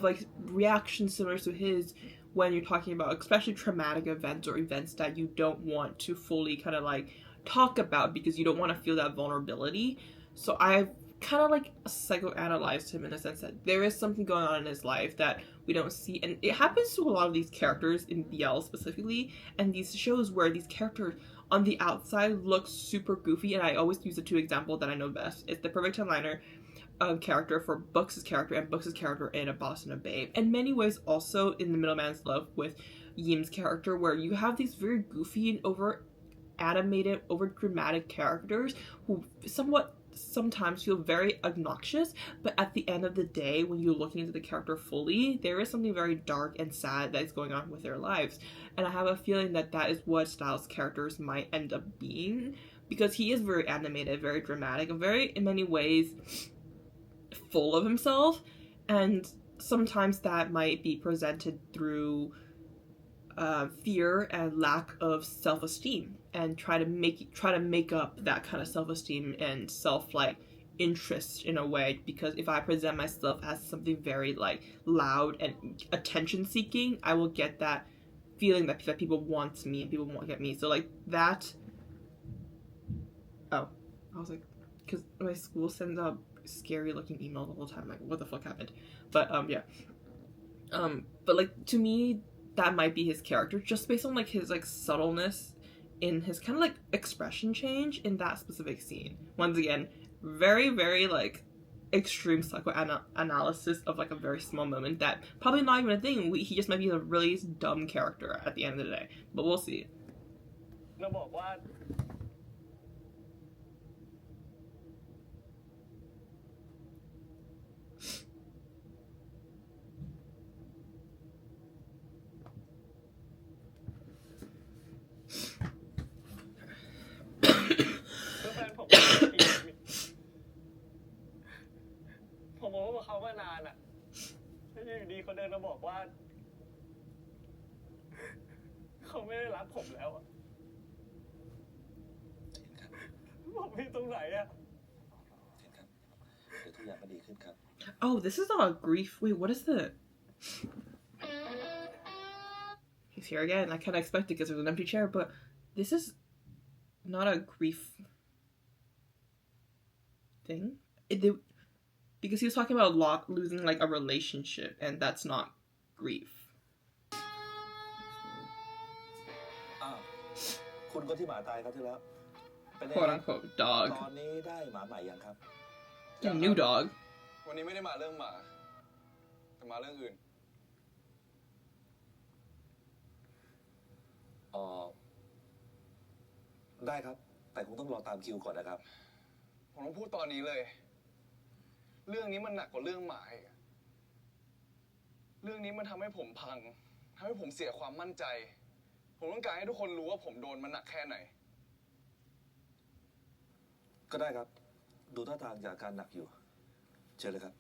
like reactions similar to his when you're talking about especially traumatic events or events that you don't want to fully kind of like talk about because you don't want to feel that vulnerability. So I've kind of like psychoanalyzed him in a sense that there is something going on in his life that we don't see, and it happens to a lot of these characters in BL specifically, and these shows where these characters on the outside look super goofy. And I always use the two examples that I know best. It's the perfect one-liner character for Books' character and Books' character in A Boss and a Babe. In many ways also in The Middleman's Love with Yim's character, where you have these very goofy and over animated, over dramatic characters who somewhat sometimes feel very obnoxious, but at the end of the day, when you're looking into the character fully, there is something very dark and sad that is going on with their lives. And I have a feeling that that is what Styles' characters might end up being, because he is very animated, very dramatic, and very, in many ways, full of himself, and sometimes that might be presented through fear and lack of self-esteem, and try to make up that kind of self-esteem and self like interest in a way, because if I present myself as something very like loud and attention seeking, I will get that feeling that people want me and people won't get me. So like that. Oh, I was like, because my school sends out scary looking emails the whole time, like what the fuck happened? But yeah. But like to me, that might be his character just based on like his like subtleness in his kind of like expression change in that specific scene. Once again, very, very like extreme psychoanalysis of like a very small moment that probably not even a thing. He just might be a really dumb character at the end of the day, but we'll see. เราบอกว่า ผมมองว่าเขามานานอ่ะแล้วอยู่ดีเขาเดินมาบอกว่าเขาไม่ได้รักผมแล้วอะผมผิดตรงไหนอะ เดี๋ยวทุกอย่างก็ดีขึ้นครับ Oh, this is not a grief. Wait, what is the? He's here again. I kind of expected because there's an empty chair, but this is not a grief thing. Because he was talking about losing like a relationship, and that's not grief. อ้าวคุณก็ที่หมาตายครับที่แล้วเป็นไง Quote unquote ต dog. อนนี้ได้หมาใหม่ยังครับ A new dog. วันนี้ไม่ได้มาเรื่องหมา แต่มาเรื่องอื่น อ๋อได้ครับ แต่คงต้องรอตามคิวก่อนนะครับ ผมต้องพูดตอนนี้เลย เรื่องนี้มันหนักกว่าเรื่องหมาอีกอะเรื่องนี้มันทำให้ผมพังทำให้ผมเสียความมั่นใจ ผมต้องการให้ทุกคนรู้ว่าผมโดนมันหนักแค่ไหน ก็ได้ครับ ดูท่าทางจากการหนักอยู่ เชิญเลยครับ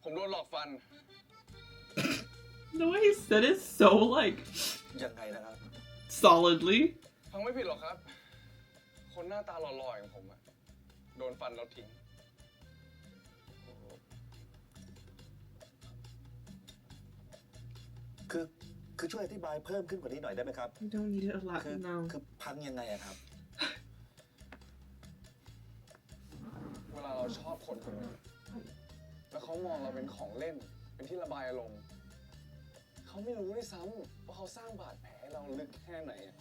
ผมโดนหลอกฟัน The way he said it so like ยังไงนะครับ solidly. ฟังไม่ผิดหรอกครับ คนหน้าตาหล่อๆอย่างผมอะโดนฟันแล้วทิ้ง คือช่วยอธิบายเพิ่มขึ้นกว่านี้หน่อยได้ไหมครับ You don't need it a lot คือ now. คือพังยังไงอะครับ เวลาเราชอบคนคนหนึ่งแล้วเขามองเราเป็นของเล่น เป็นที่ระบายอารมณ์ เขาไม่รู้ด้วยซ้ำว่าเขาสร้างบาดแผลให้เราลึกแค่ไหนอะ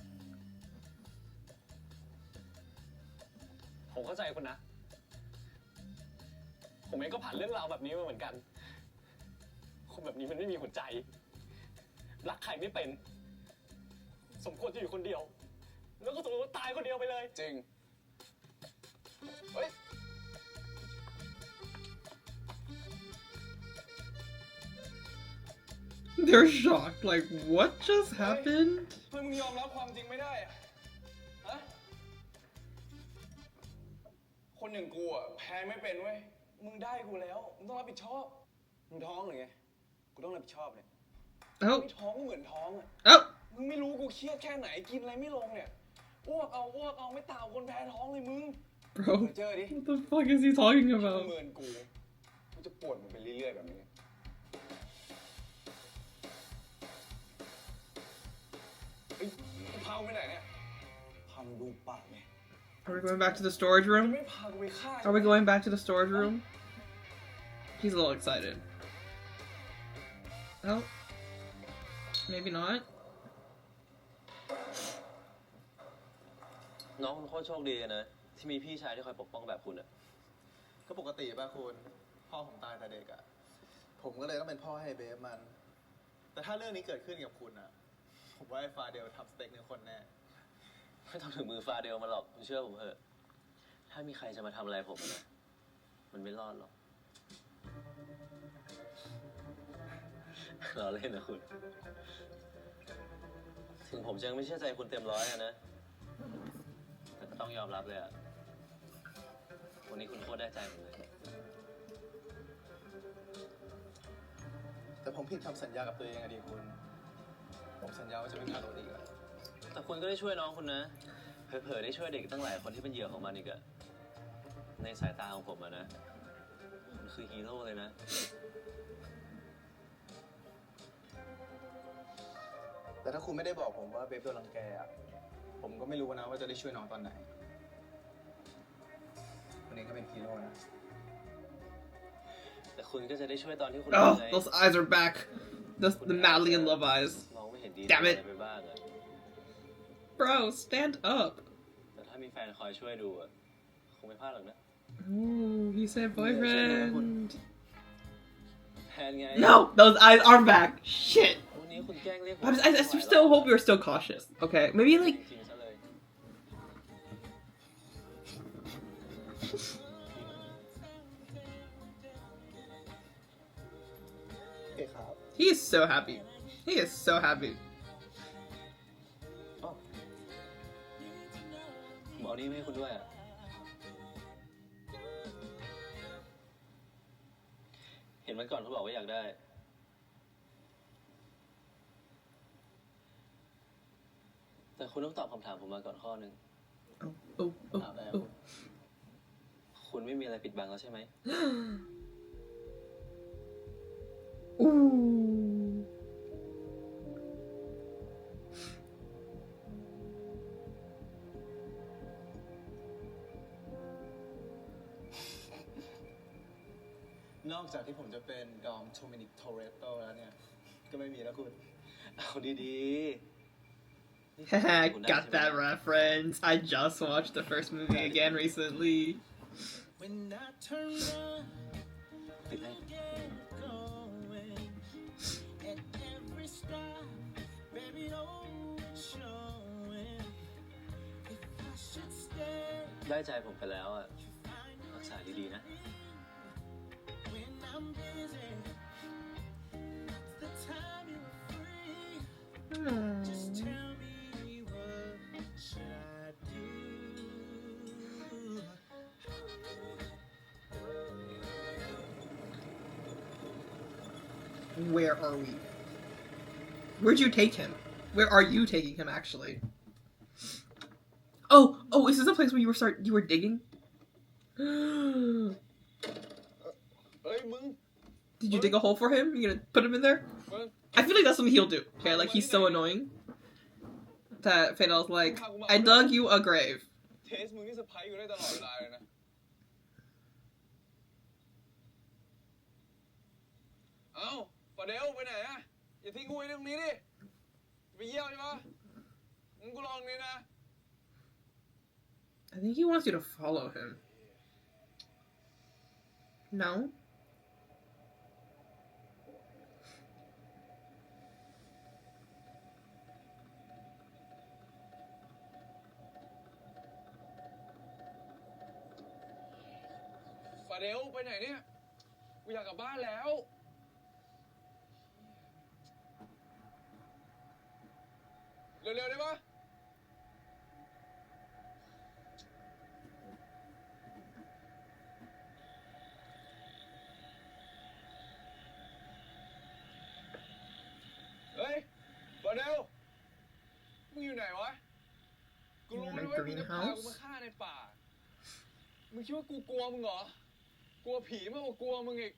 ผมเข้าใจคุณนะ ผมเองก็ผ่านเรื่องราวแบบนี้มาเหมือนกัน คนแบบนี้มันไม่มีหัวใจ รักใครไม่เป็น สมควรจะอยู่คนเดียว แล้วก็สมควรตายคนเดียวไปเลย จริง เฮ้ย They're shocked. Like, what just happened? เพื่อนมึงยอมรับความจริงไม่ได้อะฮะ คนอย่างกูอะแพ้ไม่เป็นเว้ย มึงได้กูแล้ว มึงต้องรับผิดชอบ มึงท้องหรือไง กูต้องรับผิดชอบเนี่ย Oh. ไม่ท้องก็เหมือนท้องอะ Oh. มึงไม่รู้กูเครียดแค่ไหน กินอะไรไม่ลงเนี่ย อ้วกเอาไม่ต่างคนแพ้ท้องเลยมึง Bro. เจอดิ What the fuck is he talking เมิ about? นกูมันจะปวดมึงไปเรื่อยๆแบบนี้ เฮ้ยพาไปไหนเนี่ย พาดูปากไง Are we going back to the storage room? ไม่พากูไปฆ่า Are we going back to the storage room? He's a little excited. Oh. Maybe not. น้องคุณโคตรโชคดีนะ ที่มีพี่ชายที่คอยปกป้องแบบคุณอะ ก็ปกติป่ะคุณ พ่อผมตายแต่เด็กอะผมก็เลยต้องเป็นพ่อให้เบฟมัน แต่ถ้าเรื่องนี้เกิดขึ้นกับคุณอะผมว่าไอ้ฟาเดลทำสเต็กในคนแน่ ไม่ต้องถึงมือฟาเดลมาหรอกคุณเชื่อผมเถอะ ถ้ามีใครจะมาทำอะไรผมอะนะมันไม่รอดหรอกล้อเล่นนะคุณ ถึงผมจะยังไม่เชื่อใจคุณเต็มร้อยอะนะ แต่ก็ต้องยอมรับเลยอะวันนี้คุณโคตรได้ใจผมเลย แต่ผมผิดคำสัญญากับตัวเองอะดิคุณ ผมสัญญาว่าจะไม่ทำโดนอีกอะ แต่คุณก็ได้ช่วยน้องคุณนะ เผลอๆได้ช่วยเด็กตั้งหลายคนที่เป็นเหยื่อของมันอีกอะในสายตาของผมอะนะคุณคือฮีโร่เลยนะ แต่ถ้าคุณไม่ได้บอกผมว่าเบฟโดนรังแกอะผมก็ไม่รู้นะว่าจะได้ช่วยน้องตอนไหนคนนี้ก็เป็นฮีโร่นะ แต่คุณก็จะได้ช่วยตอนที่คุณ Oh, those eyes are back. The madly in love eyes. มองไม่เห็นดี Damn it ไปบ้างอะ Bro, stand up. แต่ถ้ามีแฟนคอยช่วยดูอะคงไม่พลาดหรอกนะ Ooh, he said boyfriend. แฟนไง No, those eyes are back. Shit. วันนี้คุณแกล้งเรียกผม I still hope you're still cautious. Okay, maybe like จริงๆซะเลย โอเคครับ he is so happy. He is so happy. อ๋อผมเอานี่มาให้คุณด้วยอะ มันก่อนเขาบอกว่าอยากได้แต่คุณต้องตอบคำถามผมมาก่อนข้อหนึ่ง Oh. คุณไม่มีอะไรปิดบังแล้วใช่ไหม Ooh. นอกจากที่ผมจะเป็นดอมโทมินิกโทเรโตแล้วเนี่ย ก็ไม่มีแล้วคุณ เอาดีๆ Haha, got that reference. I just watched the first movie again recently. ติดให้ ได้ใจผมไปแล้วอ่ะ รักษาดีๆนะ Where are we? Where'd you take him? Where are you taking him, actually? Oh, is this the place where you were digging? Did you dig a hole for him? You gonna put him in there? I feel like that's something he'll do. Okay, like he's so annoying that Fadel's like, I dug you a grave. เทสมึงนี่เซอร์ไพรส์อยู่ได้ตลอดเวลาเลยนะ เอ้าฟาเดลไปไหนอะอย่าทิ้งกูไว้ตรงนี้ดิไปเยี่ยวใช่ปะมึงกูลองนี่นะ I think he wants you to follow him. No? ฟาเดลไปไหนเนี่ยกูอยากกลับบ้านแล้วเร็วๆได้ปะเฮ้ยฟาเดลมึงอยู่ไหนวะกูรู้นะว่ามึงจะพากูมาฆ่าในป่ามึงคิดว่ากูกลัวมึงเหรอกลัวผีมากกว่ากลัวมึงอีก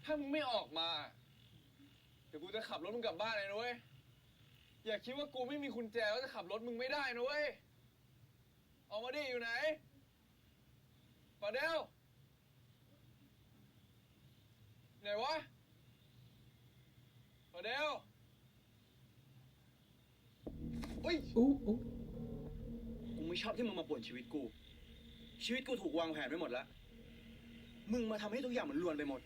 ถ้ามึงไม่ออกมาเดี๋ยวกูจะขับรถมึงกลับบ้านเลยนะเว้ยอย่าคิดว่ากูไม่มีกุญแจแล้วจะขับรถมึงไม่ได้นะเว้ยออกมาดิอยู่ไหนฟาเดลไหนวะฟาเดลอุ้ย Ooh. กูไม่ชอบที่มึงมาป่วนชีวิตกู ชีวิตกูถูกวางแผนไว้หมดแล้ว มึงมาทำให้ทุกอย่างมันรวนไปหมด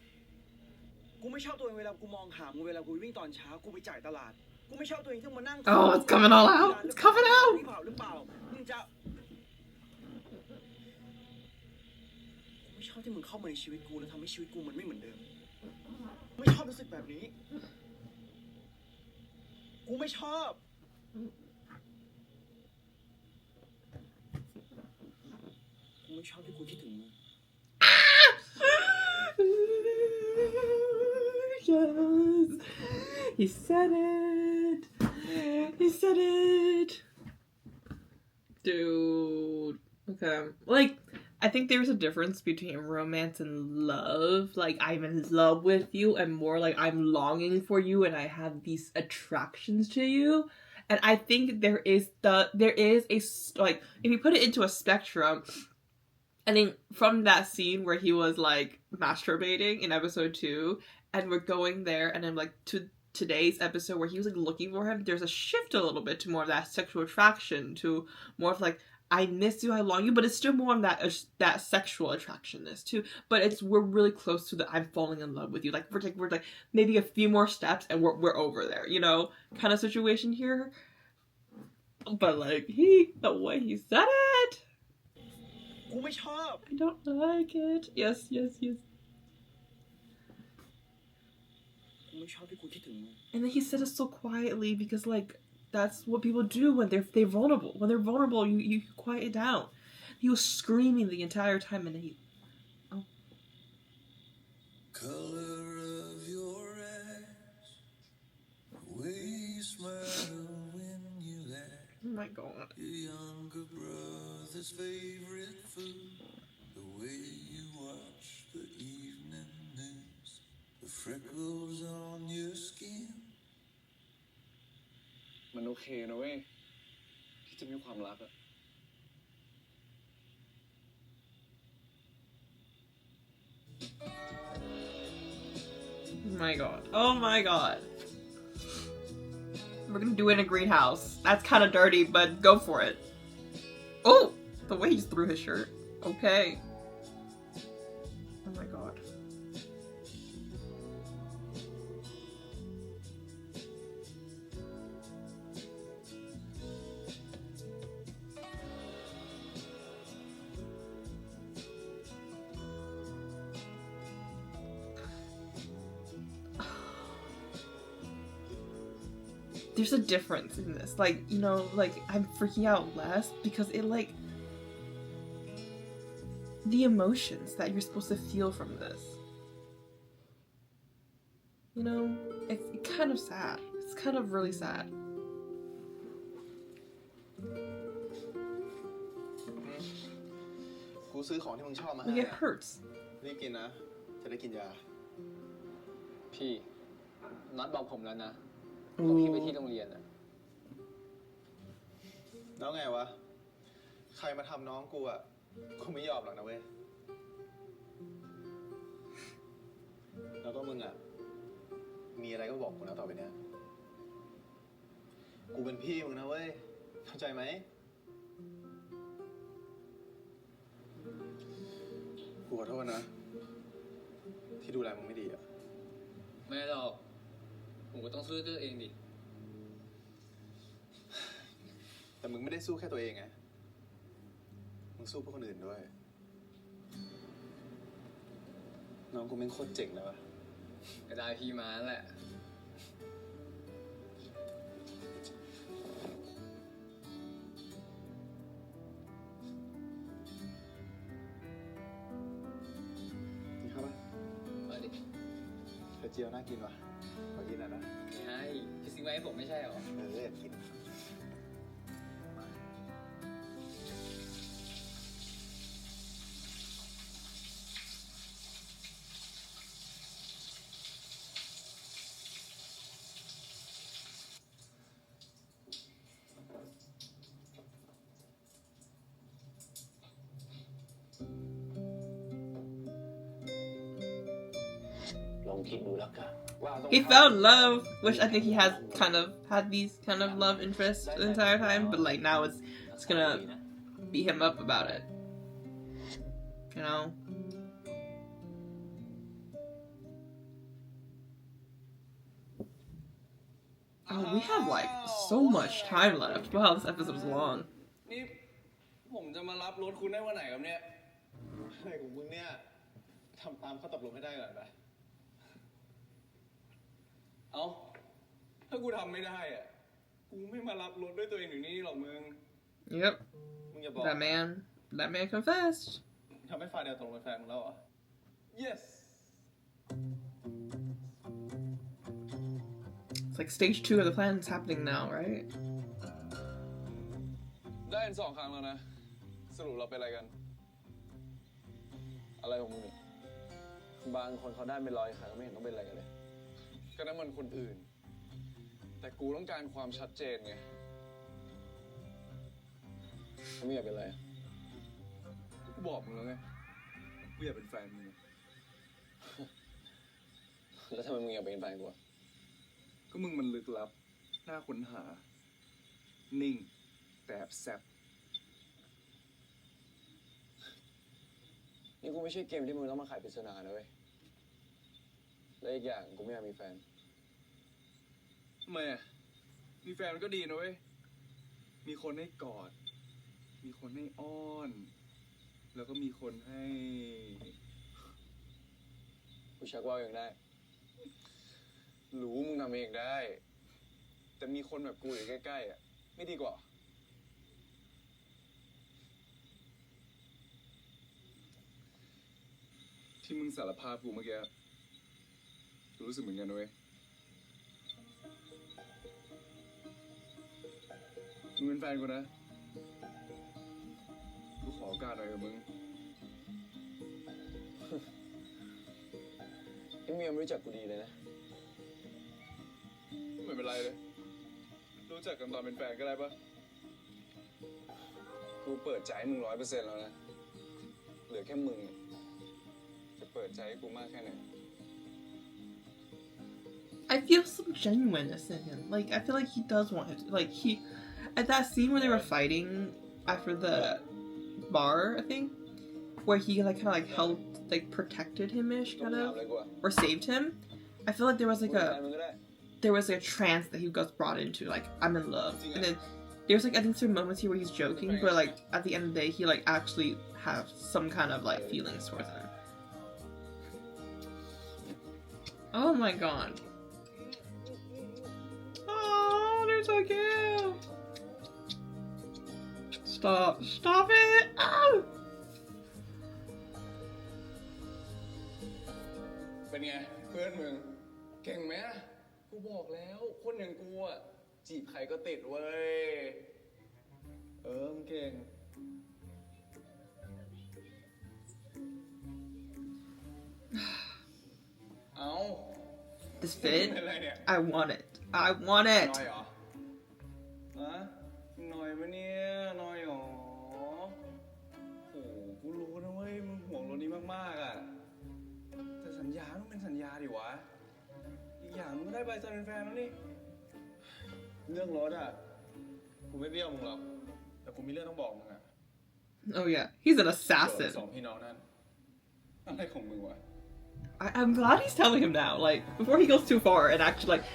กูไม่ชอบตัวเองเวลากูมองหามึงเวลากูวิ่งตอนเช้ากูไปจ่ายตลาด กูไม่ชอบตัวเองที่มานั่ง Oh, it's coming all out. It's coming out. หรือเปล่ามึงจะกูไม่ชอบที่มึงเข้ามาในชีวิตกูแล้วทำให้ชีวิตกูมันไม่เหมือนเดิม ไม่ชอบรู้สึกแบบนี้ กูไม่ชอบ กูไม่ชอบที่กูคิดถึงมึง Yes. He said it. He said it. Dude. Okay. Like, I think there's a difference between romance and love. Like, I'm in love with you, and more like I'm longing for you and I have these attractions to you. And I think there is a, like, if you put it into a spectrum, I think from that scene where he was like masturbating in episode 2, and we're going there, and then like to today's episode where he was like looking for him, there's a shift a little bit to more of that sexual attraction, to more of like, I miss you, I long you, but it's still more of that sexual attractionness too. But we're really close to the I'm falling in love with you. Like we're like maybe a few more steps and we're over there, you know, kind of situation here. But like the way he said it, กูไม่ชอบ I don't like it. Yes. กูไม่ชอบที่กูคิดถึงมึง And then he said it so quietly because like that's what people do when they're vulnerable. When they're vulnerable, you quiet it down. He was screaming the entire time, and then he. Oh. color of your eyes, the way you smile when you laugh, Oh my god. your younger brother's favorite food, the way you watch the evening news, the freckles on your skin. มันโอเคนะเว้ยที่จะมีความรักอะ Oh my god. Oh my god. We're gonna do it in a greenhouse. That's kind of dirty, but go for it. Oh! The way he just threw his shirt. Okay. Oh my god. There's a difference in this. Like, you know, like, I'm freaking out less because it, like, the emotions that you're supposed to feel from this. You know, it's kind of sad. It's kind of really sad. กูซื้อของที่มึงชอบมาให้ Like, it hurts. รีบกินนะ จะได้กินยา พี่น็อตบอกผมแล้วนะว่าพี่ไปที่โรงเรียนอะ แล้วไงวะ ใครมาทำน้องกูอ่ะ กูไม่ยอมหรอกนะเว้ย แล้วก็มึงอ่ะ มีอะไรก็บอกกูนะต่อไปเนี้ย กูเป็นพี่มึงนะเว้ย เข้าใจไหม กูขอโทษนะ ที่ดูแลมึงไม่ดีอ่ะ ไม่หรอกผมก็ต้องสู้ด้วยตัวเองดิ แต่มึงไม่ได้สู้แค่ตัวเองไง มึงสู้เพื่อคนอื่นด้วย น้องกูแม่งโคตรเจ๋งเลยวะ ก็ได้พี่มาแหละ นี่ครับปะ เอาดิ ไข่เจียวน่ากินวะขอกินหน่อยนะ ไม่ให้พี่ซื้อไว้ให้ผมไม่ใช่หรอ อยากกิน He fell in love, which I think he has kind of had these kind of love interests the entire time, but like now it's gonna beat him up about it. You know? Oh, we have like so much time left. Wow, this episode was long. นี่ผมจะมารับรถคุณได้วันไหนครับเนี่ย อะไรของมึงเนี่ยทำตามข้อตกลงให้ได้ก่อนไป เอ้า ถ้ากูทำไม่ได้อ่ะ กูไม่มารับรถด้วยตัวเองถึงนี่หรอกมึง Yep. มึงอย่าบอก That man confessed. ทำให้ฟาเดลตกลงเป็นแฟนมึงแล้วเหรอ yes It's like stage 2 of the plan is happening now, right? ได้กัน2 ครั้งแล้วนะ สรุปเราเป็นอะไรกัน อะไรของมึงนี่ บางคนเขาได้เป็น100 ครั้งไม่เห็นต้องเป็นอะไรกันเลย ก็นั่นมันคนอื่น แต่กูต้องการความชัดเจนไง เขาไม่อยากเป็นอะไร กูบอกมึงแล้วไง กูอยากเป็นแฟนมึง แล้วทำไมมึงอยากเป็นแฟนกูอะ ก็มึงมันลึกลับ น่าค้นหา นิ่ง แต่แอบแซ่บ นี่กูไม่ใช่เกมที่มึงต้องมาขายปริศนานะเว้ย และอีกอย่างกูไม่อยากมีแฟน ทำไมอะมีแฟนมันก็ดีนะเว้ย มีคนให้กอด มีคนให้อ้อน แล้วก็มีคนให้ กูชักว่าวเองได้ รู้มึงทำเองได้ แต่มีคนแบบกูอยู่ใกล้ๆอ่ะ ไม่ดีกว่า ที่มึงสารภาพกูเมื่อกี้ รู้สึกเหมือนกันเว้ยมึงเป็นแฟนกูนะกูขอโอกาสหน่อยกับมึง ไอ้เมียไม่รู้จักกูดีเลยนะ ไม่เป็นไรเลยรู้จักกันตอนเป็นแฟนก็ได้ปะกูเปิดใจให้มึง100%แล้วนะเหลือแค่มึงจะเปิดใจให้กูมากแค่ไหน I feel some genuineness in him. Like, I feel like he does want it. Like, at that scene where they were fighting after the bar, I think, where he, like, kind of, like, helped, like, protected him-ish, kind of, or saved him, I feel like there was, like, a trance that he got brought into, like, I'm in love. And then there's, like, I think some moments here where he's joking, but, like, at the end of the day, he, like, actually have some kind of, like, feelings towards him. Oh my god. Oh, they're so cute. Stop. Stop it. Oh! เป็นไงเพื่อนมึงเก่งไหมกูบอกแล้วคนอย่างกูอ่ะจีบใครก็ติดเว้ยมึงเก่งเอา This fit? เป็นไรเนี่ย I want it. I want it. น้อยเหรอฮะน้อยปะเนี่ยน้อยเหรอโอ้กูรู้นะเว้ยมึงห่วงรถนี้มากๆอ่ะแต่สัญญาต้องเป็นสัญญาดิวะอีกอย่างมึงก็ได้ใบเซอร์เป็นแฟนแล้วนี่เรื่องรถอ่ะกูไม่เบี้ยวมึงหรอกแต่กูมีเรื่องต้องบอกมึงอ่ะ Oh yeah, he's an เกี่ยวกับ assassin. สองพี่น้องนั่นอะไรของมึงวะ I'm glad he's telling him now, like, before he goes too far and actually, like,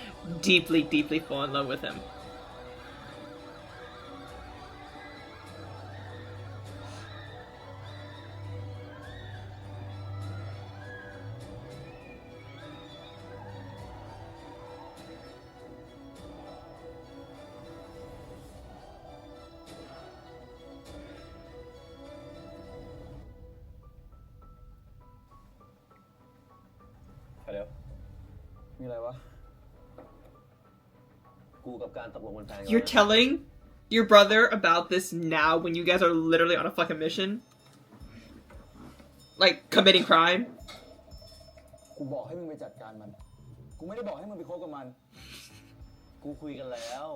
deeply, deeply fall in love with him. Fadel มีอะไรวะ กูกับการตกลงเป็นแฟนกัน You're telling your brother about this now when you guys are literally on a fucking mission? Like, committing crime? กูบอกให้มึงไปจัดการมัน กูไม่ได้บอกให้มึงไปคบกับมัน กูคุยกันแล้ว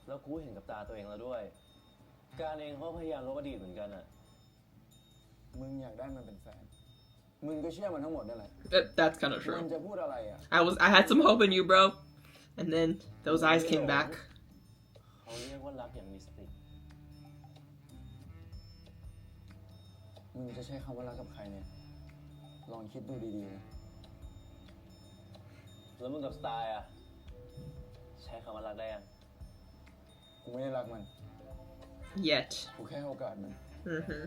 แล้วกูเห็นกับตาตัวเองแล้วด้วย การเองเขาพยายามลบอดีตเหมือนกันอะ มึงอยากได้มันเป็นแฟน มึงก็เชื่อมันทั้งหมดนั่นแหละ That's kind of มัน true. จะพูดอะไรอ่ะ I had some hope in you, bro. And then those eyes came back. เขาเรียกว่ารักอย่างมิสติก มึงจะใช้คำว่ารักกับใครเนี่ย ลองคิดดูดีๆนะ แล้วมึงกับสไตล์อะใช้คำว่ารักได้ยัง กูไม่ได้รักมัน Yet. กูแค่ให้โอกาสมัน Mm-hmm.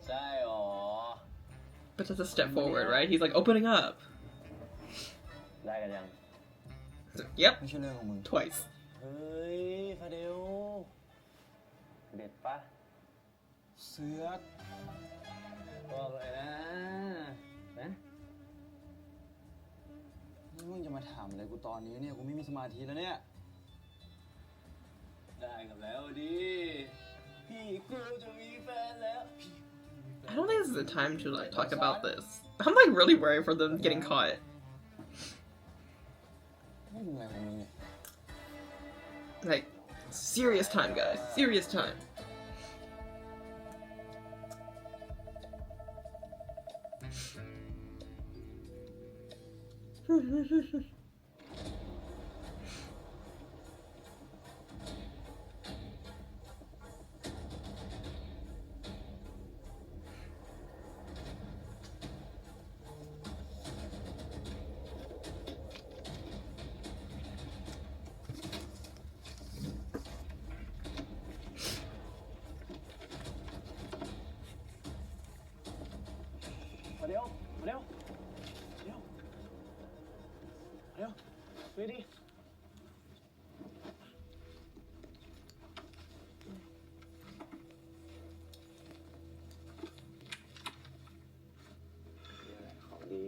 ใช่หรอ But that's a step forward, right? He's like opening up. ได้กันยัง Yep. ไม่ใช่เรื่องของมึง Twice. เฮ้ย ฟาเดล เด็ดปะ เสือก บอกเลยนะ นี่มึงจะมาถามอะไรกูตอนนี้เนี่ย กูไม่มีสมาธิแล้วเนี่ย ได้กับแล้วดิ พี่กูจะมีแฟนแล้ว I don't think this is the time to like talk about this. I'm like really worried for them getting caught. ไม่เป็นไรของมึงเนี่ย Like, serious time, guys. Serious time.มาเร็ว มาเร็ว เร็ว เร็วดูดิ ของดี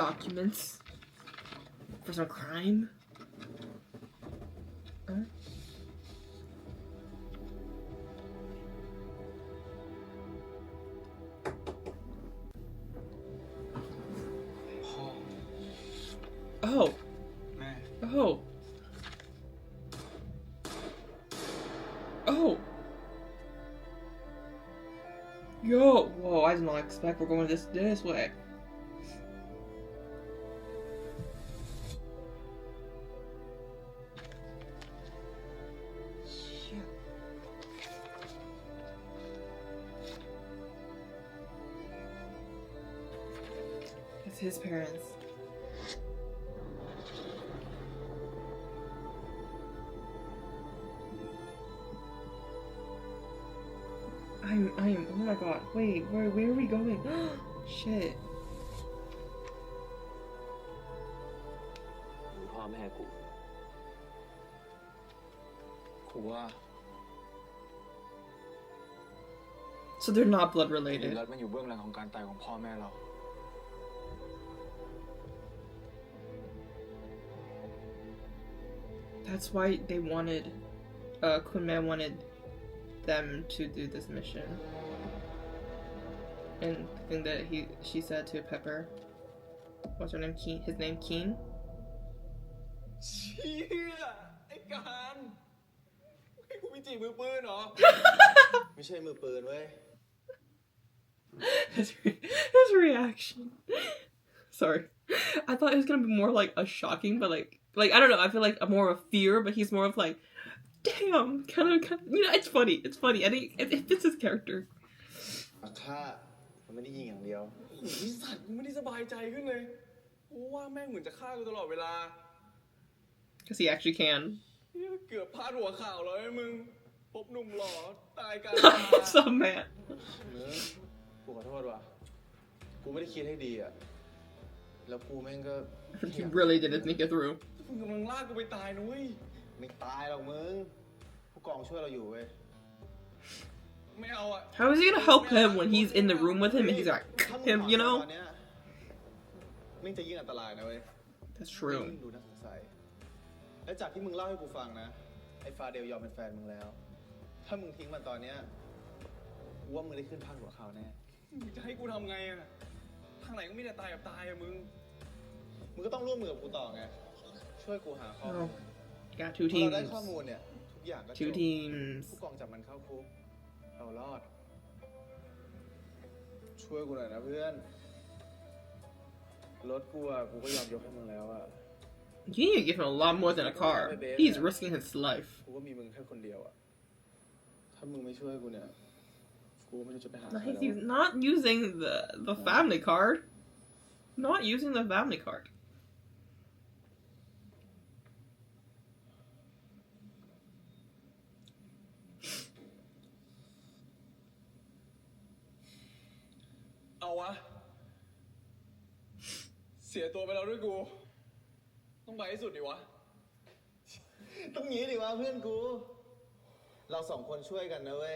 documents for some crime. Oh. Oh. Oh. Yo. Whoa, I did not expect we're going this way. It's his parents. Oh my god, wait, where are we going? Shit. พ่อแม่กูว่า So they're not blood ไอ้ related. รัฐมันอยู่เบื้องหลังของการตายของพ่อแม่เรา That's why they wanted, Kunmei wanted them to do this mission. And the thing that she said to Pepper, what's her name? Keen. His name Keen. เชี่ยไอ้การให้กูไปจีบมือปืนเหรอ ไม่ใช่มือปืนเว้ย his reaction. Sorry, I thought it was gonna be more like a shocking, but like I don't know. I feel like more of a fear, but he's more of like, damn, kind of, you know, it's funny. It's funny. I think it fits his character. อาฆาตมันไม่ได้ยิงอย่างเดียว ไอ้สัตว์กูไม่ได้สบายใจขึ้นเลยกูว่าแม่งเหมือนจะฆ่ากูตลอดเวลา Because he actually can. เกือบพลาดหัวข่าวเลยมึงพบหนุ่มหล่อตายกัน I'm so mad. มึงกูขอโทษว่ะ กูไม่ได้คิดให้ดีอ่ะ แล้วกูแม่งก็ He really didn't think it through. มึงกำลังลากกูไปตายนะเว้ย ไม่ตายหรอกมึง ผู้กองช่วยเราอยู่เว้ย ไม่เอาอ่ะ How is he gonna help him when he's in the room with him and he's like, him, you know? ไม่จะยิ่งอันตรายนะเว้ย That's true. ยิ่งดูน่าสงสัย และจากที่มึงเล่าให้กูฟังนะ ไอ้ฟาเดลยอมเป็นแฟนมึงแล้ว ถ้ามึงทิ้งมันตอนเนี้ยกูว่ามึงได้ขึ้นพาดหัวข่าวแน่ มึงจะให้กูทำไงอ่ะทางไหนก็มีแต่ตายกับตายอ่ะมึง มึงก็ต้องร่วมมือกับกูต่อไง ช่วยกูหาข้อมูล Got two พอเราได้ teams. ข้อมูลเนี่ย ทุกอย่างก็จ Two บ teams. ผู้กองจับมันเข้าคุก เรารอด ช่วยกูหน่อยนะเพื่อน รถกูอ่ะ กูก็ยอมยกให้มึงแล้วอ่ะ You need to give him a lot more than a car. He's risking his life. กูก็มีมึงแค่คนเดียวอ่ะ ถ้ามึงไม่ช่วยกูเนี่ย กูไม่รู้จะไปหาใคร He's not using the family card. Not using the family card. เอาวะ เสียตัวไปแล้วด้วยกู ต้องไปให้สุดดิวะ ต้องงี้ดิวะเพื่อนกู เราสองคนช่วยกันนะเว้ย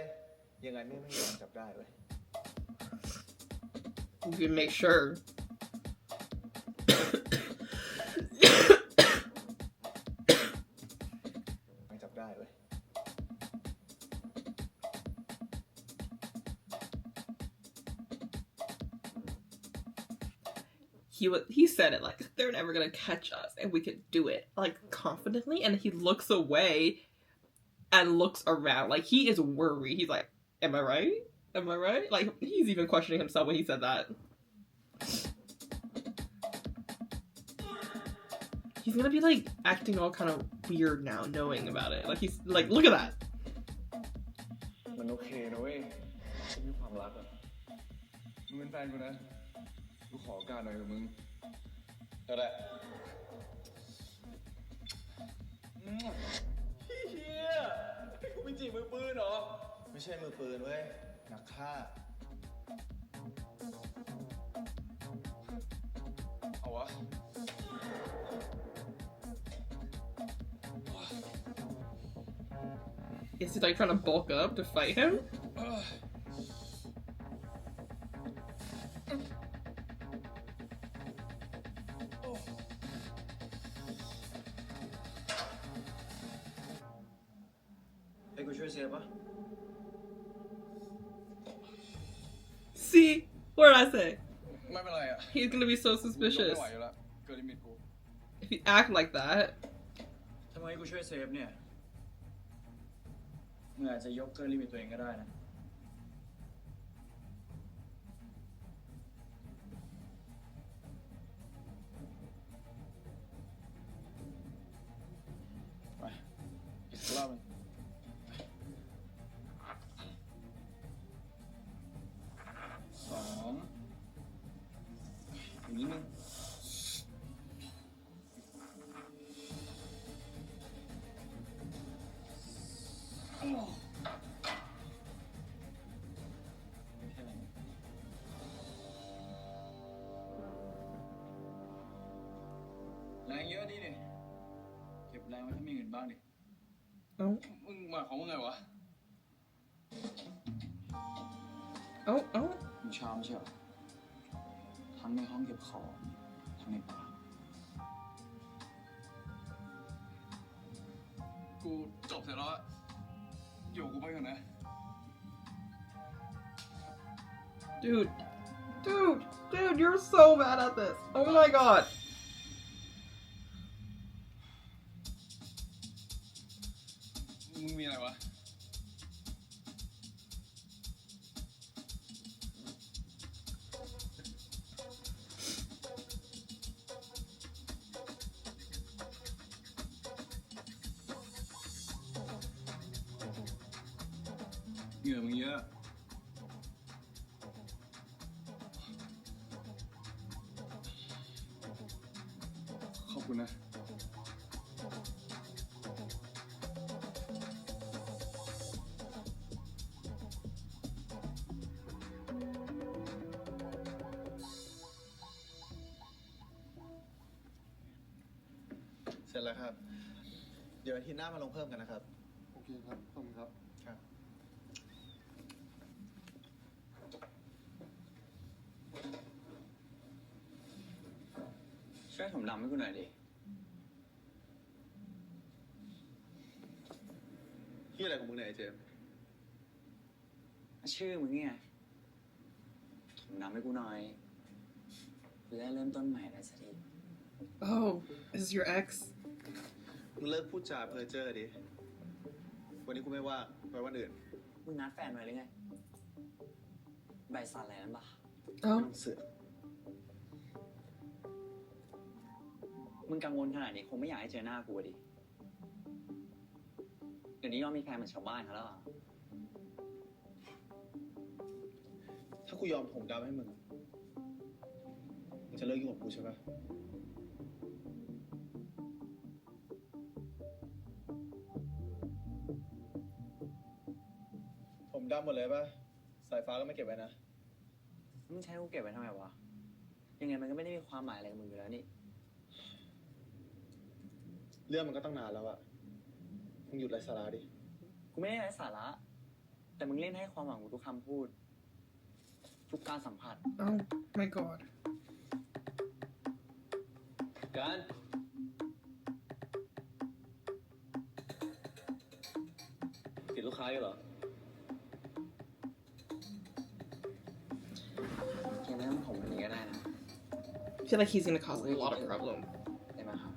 ยังไงไม่ยอมจับได้เว้ย You can make sure. จับได้เว้ย He said it like, they're never gonna catch us and we could do it, like, confidently, and he looks away and looks around like he is worried. He's like, am I right? Am I right? Like, he's even questioning himself when he said that. He's gonna be like acting all kind of weird now, knowing about it. Like, he's like, look at that. มันโอเคนะเว้ยฉันมีความรักอ่ะมึงเป็นแฟนกูนะ กูขอโอกาสหน่อยกับมึง ก็ได้ เฮียให้กูไปจีบมือปืนเหรอ ไม่ใช่มือปืนเว้ย นักฆ่า เอาวะ Is he like trying to bulk up to fight him? เซฟปะ See, what did I say? ไม่เป็นไรอ่ะ He's gonna be so ยก suspicious ไม่ไหวอยู่แล้วเกินลิมิตกู if you act like that. ทำไมกูช่วยเซฟเนี่ยมึงอาจจะยกเกินลิมิตตัวเองก็ได้นะไปอีกรอบนึงสองอีกนิดนึงแรงเยอะดีนี่เก็บแรงไว้ถ้ามีเงินบ้างดิ Oh, มึงมาของมึงไงวะ oh, oh. มีชามใช่เหรอทั้งในห้องเก็บของทั้งในป่า กูจบเสร็จแล้วอะอยู่กูไปก่อนนะ Dude, you're so bad at this. Oh my god. มึงมีอะไรวะ เหงื่อมึงเยอะ ขอบคุณนะ เสร็จแล้วครับ เดี๋ยวอาทิตย์หน้ามาลงเพิ่มกันนะครับ โอเคครับ ขอบคุณครับ ครับ ช่วยถมดำให้กูหน่อยดิ ที่อะไรของมึงเนี่ยไอ้เจมส์ ชื่อมึงไงถมดำให้กูหน่อยกูจะได้เริ่มต้นใหม่ได้สักที Oh, is this your ex? มึงเลิกพูดจาเพ้อเจ้อดิ วันนี้กูไม่ว่างไว้วันอื่น มึงนัดแฟนไว้หรือไง ใบสันอะไรนั่นปะ Oh, เสือก มึงกังวลขนาดนี้คงไม่อยากให้เจอหน้ากูอะดิ เดี๋ยวนี้ยอมมีแฟนเหมือนชาวบ้านเขาแล้วอะ ถ้ากูยอมผมดำให้มึงมึงจะเลิกยุ่งกับกูใช่ปะผมดำหมดเลยปะสายฟ้าก็ไม่เก็บไว้นะ มึงใช้กูเก็บไว้ทำไมวะ ยังไงมันก็ไม่ได้มีความหมายอะไรกับมึงอยู่แล้วนี่ เรื่องมันก็ตั้งนานแล้วอะมึงหยุดไร้สาระดิ กูไม่ได้ไร้สาระ แต่มึงเล่นให้ความหวังกูทุกคำพูด ทุกการสัมผัส oh my god. การติดลูกค้าอยู่เหรอ แค่นั้นผมวันนี้ก็ได้นะ I feel like he's gonna cause a lot of problem. ได้ไหมครับ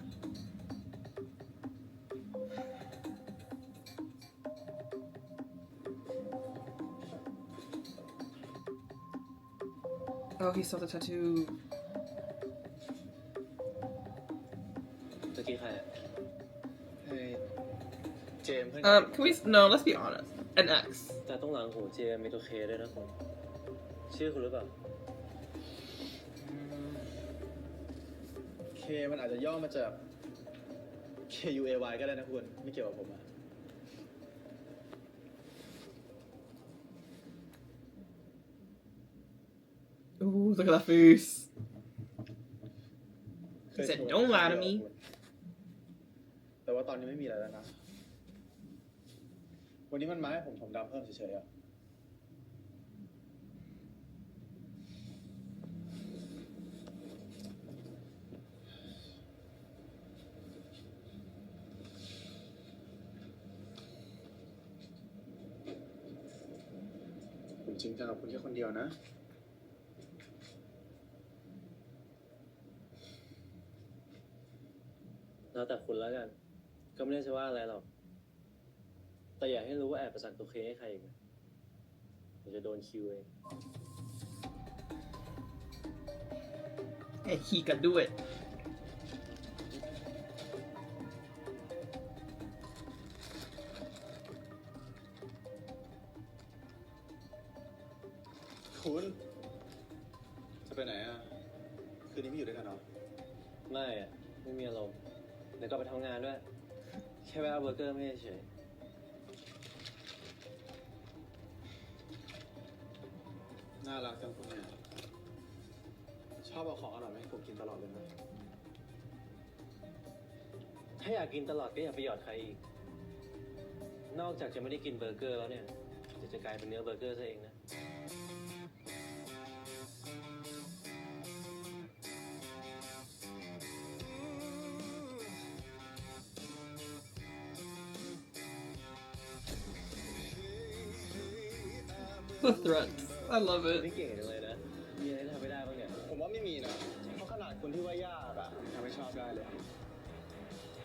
Oh, he saw the tattoo. ตะกี้ใครอะ เฮ้ยเจมส์เพื่อน Can we? No, let's be honest. An ex. แต่ต้องหลังหูเจมีตัวเคด้วยนะคุณชื่อคุณหรือเปล่า เคมันอาจจะย่อมาจาก KUAY ก็ได้นะคุณ ไม่เกี่ยวกับผมอะ Ooh, look at that face. เคย He said, โทร "Don't lie to me." แต่ว่าตอนนี้ไม่มีอะไรแล้วนะ วันนี้มันมาให้ผมดำเพิ่มเฉยๆอะ ม ผมจริงจังกับคุณแค่คนเดียวนะ แล้วแต่คุณแล้วกัน ก็ไม่ได้จะว่าอะไรหรอก แต่อย่าให้รู้ว่าแอบประสานตัวเคให้ใครอีกนะเดี๋ยวจะโดนคิวเอง And he can do it. คุณจะไปไหนอ่ะ คืนนี้ไม่อยู่ด้วยกันเหรอ ไม่อะไม่มีอารมณ์เดี๋ยวก็ไปทำงานด้วย แค่แวะเอาเบอร์เกอร์ไม่เฉย น่ารักจังคุณเนี่ย ชอบเอาของอร่อยมาให้ผมกินตลอดเลยนะ ถ้าอยากกินตลอดก็อย่าไปหยอดใครอีก นอกจากจะไม่ได้กินเบอร์เกอร์แล้วเนี่ยเดี๋ยวจะกลายเป็นเนื้อเบอร์เกอร์ซะเองนะ The threats. I love นี่ it. เก่งจังเลยนะ มีอะไรที่ทำไม่ได้บ้างเนี่ย ผมว่าไม่มีนะ เพราะขนาดคนที่ว่ายากอะทำให้ชอบได้เลย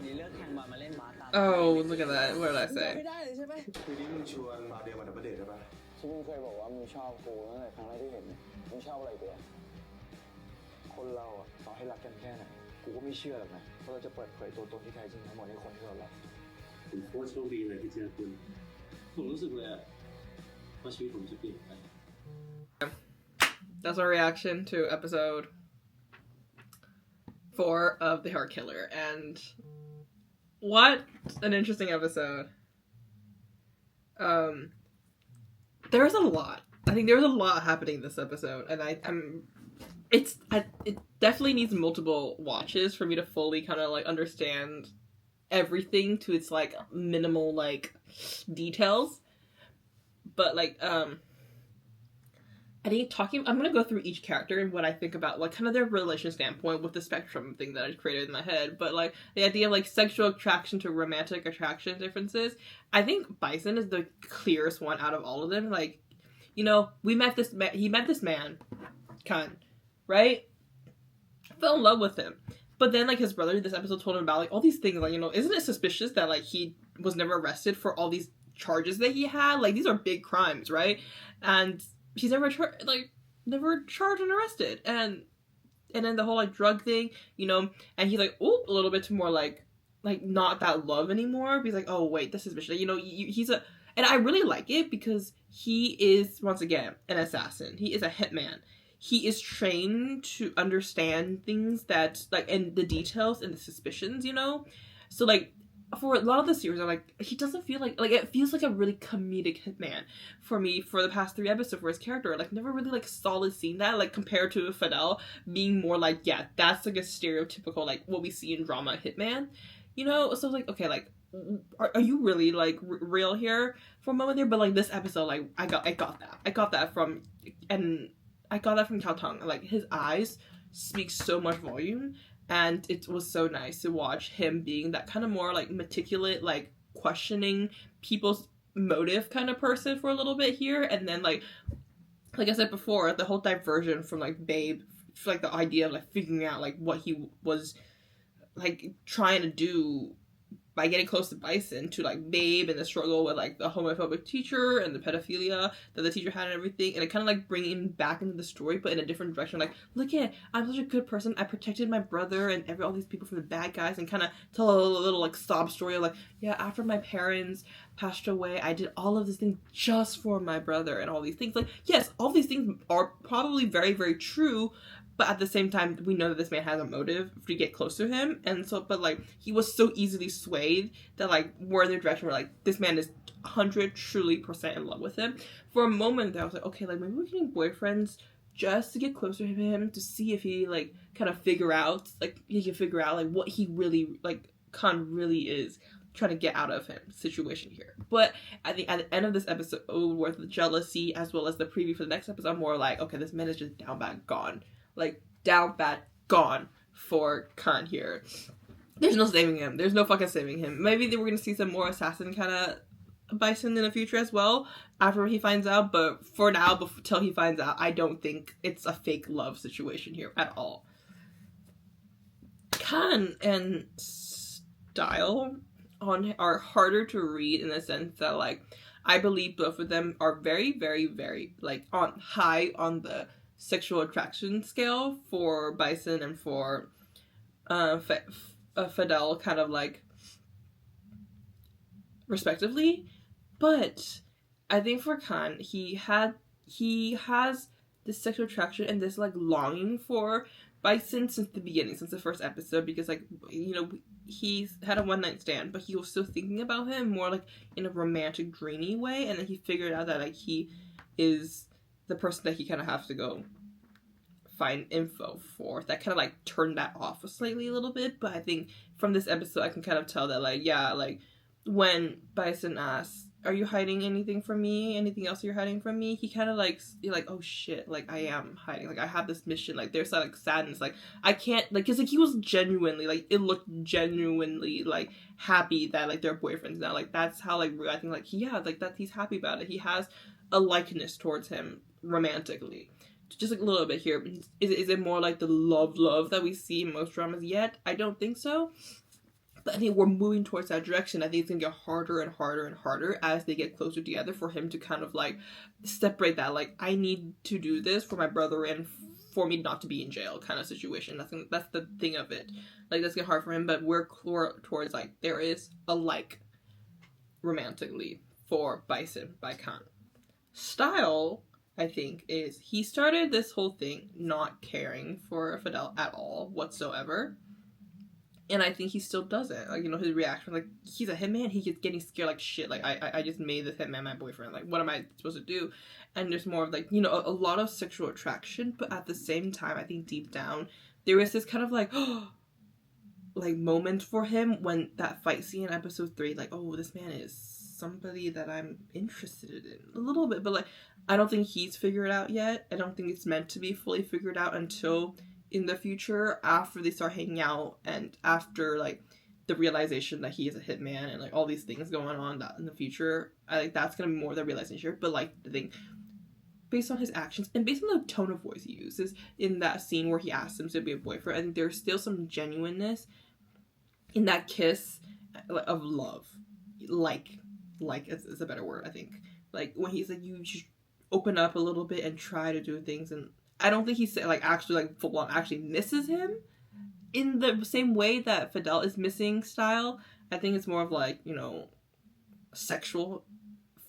นี่เลิกแข่งบอลมาเล่นบาสตาม Oh, look at that. What did I ไม่ say? ได้เลยใช่ไหม คืนนี้มึงชวนมาเดียวมาดับเบิลเดทได้ปะ ที่มึงเคยบอกว่ามึงชอบกูตั้งแต่ครั้งแรกที่เห็นมึงชอบอะไรกูอะคนเราอะต่อให้รักกันแค่ไหนกูก็ไม่เชื่อหรอกนะว่าเราจะเปิดเผยตัวตนที่แท้จริงทั้งหมดให้คนที่เรารัก ผมโคตรโชคดีเลยที่เจอคุณ ผมรู้สึกเลยอะว่าชีวิตผมจะเปลี่ยนไป That's our reaction to episode 4 of The Heart Killer. And what an interesting episode. There's a lot. I think there's a lot happening in this episode, and it definitely needs multiple watches for me to fully kind of like understand everything to its like minimal like details. But like I think I'm gonna go through each character and what I think about like kind of their relation standpoint with the spectrum thing that I created in my head. But like the idea of like sexual attraction to romantic attraction differences, I think Bison is the clearest one out of all of them. Like, you know, he met this man, Kant, right? Fell in love with him. But then like his brother this episode told him about like all these things, like, you know, isn't it suspicious that like he was never arrested for all these charges that he had? Like these are big crimes, right? And he's never charged and arrested, and then the whole like drug thing, you know, and he's like, oh, a little bit more like not that love anymore. But he's like, oh wait, this is Michigan, you know, and I really like it because he is once again an assassin. He is a hitman. He is trained to understand things that like and the details and the suspicions, you know. So like for a lot of the series, I'm like, he doesn't feel like it feels like a really comedic hitman for me for the past 3 episodes for his character. Like never really like solid seen that like compared to Fadel being more like, yeah, that's like a stereotypical like what we see in drama hitman, you know. So like, okay, like are you really like real here for a moment there? But like this episode, like I got that from Cao Tong. Like his eyes speak so much volume. And it was so nice to watch him being that kind of more like meticulous, like questioning people's motive kind of person for a little bit here. And then like I said before, the whole diversion from like Babe, like the idea of like figuring out like what he was like trying to do by getting close to Bison to like Babe and the struggle with like the homophobic teacher and the pedophilia that the teacher had and everything, and it kind of like bringing him back into the story but in a different direction. Like, look at, I'm such a good person, I protected my brother and all these people from the bad guys, and kind of tell a little like sob story of like, yeah, after my parents passed away, I did all of these things just for my brother and all these things. Like, yes, all these things are probably very, very true, but at the same time, we know that this man has a motive to get close to him. And so, but like, he was so easily swayed that like, we're in the direction where like, this man is 100% in love with him. For a moment there, I was like, okay, like maybe we're getting boyfriends just to get closer to him, to see if he like, kind of figure out, like, he can figure out like, what he really, like, Khan really is trying to get out of him situation here. But I think at the end of this episode, with the jealousy as well as the preview for the next episode, I'm more like, okay, this man is just down bad gone. Like, down bad gone for Khan here. There's no saving him. There's no fucking saving him. Maybe we're gonna see some more assassin kind of Bison in the future as well after he finds out, but for now, till he finds out, I don't think it's a fake love situation here at all. Kant and Style are harder to read in the sense that, like, I believe both of them are very, very, very, like, high on the sexual attraction scale for Bison and for Fadel, kind of like respectively. But I think for Kant, he has this sexual attraction and this like longing for Bison since the beginning, since the first episode, because like, you know, he's had a one-night stand, but he was still thinking about him more like in a romantic, dreamy way, and then he figured out that like he is the person that he kind of has to go find info for. That kind of like turned that off slightly a little bit, but I think from this episode I can kind of tell that like, yeah, like when Bison asks, are you hiding anything from me? Anything else you're hiding from me? He kind of like, you're like, oh shit, like I am hiding. Like I have this mission. Like there's that like sadness. Like I can't, like, cause like he was genuinely, like it looked genuinely like happy that like they're boyfriends now. Like that's how like I think like, yeah, like that he's happy about it. He has a likeness towards him romantically. Just like a little bit here. Is it more like the love that we see in most dramas yet? I don't think so. But I think we're moving towards that direction. I think it's gonna get harder and harder and harder as they get closer together for him to kind of like separate that. Like, I need to do this for my brother and for me not to be in jail kind of situation. That's the thing of it. Like, that's getting hard for him, but we're towards like there is a like romantically for Bison by Kant. Style, I think, is he started this whole thing not caring for Fadel at all whatsoever. And I think he still doesn't. Like, you know, his reaction, like, he's a hitman, he gets getting scared like shit. Like, I just made this hitman my boyfriend. Like, what am I supposed to do? And there's more of, like, you know, a lot of sexual attraction. But at the same time, I think deep down, there is this kind of, like, like, moment for him when that fight scene in episode 3, like, oh, this man is somebody that I'm interested in. A little bit. But, like, I don't think he's figured it out yet. I don't think it's meant to be fully figured out until in the future, after they start hanging out and after like the realization that he is a hitman and like all these things going on that in the future, I think that's gonna be more the realization. But like the thing, based on his actions and based on the tone of voice he uses in that scene where he asks him to be a boyfriend, I think there's still some genuineness in that kiss of love. Like is a better word, I think. Like when he's like, you should open up a little bit and try to do things, and I don't think he said like actually like full on actually misses him in the same way that Fadel is missing Style. I think it's more of like, you know, sexual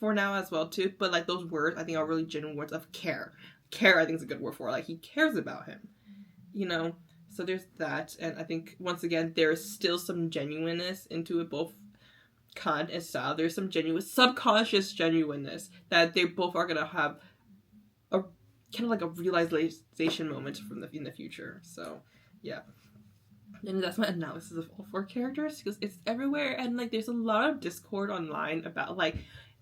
for now as well too. But like those words I think are really genuine words of care. Care I think is a good word for it. Like he cares about him, you know. So there's that, and I think once again there's still some genuineness into it, both Kant and Style. There's some genuine subconscious genuineness that they both are gonna have a kind of like a realization moment in the future. So yeah, and that's my analysis of all 4 characters, because it's everywhere, and like there's a lot of discord online about like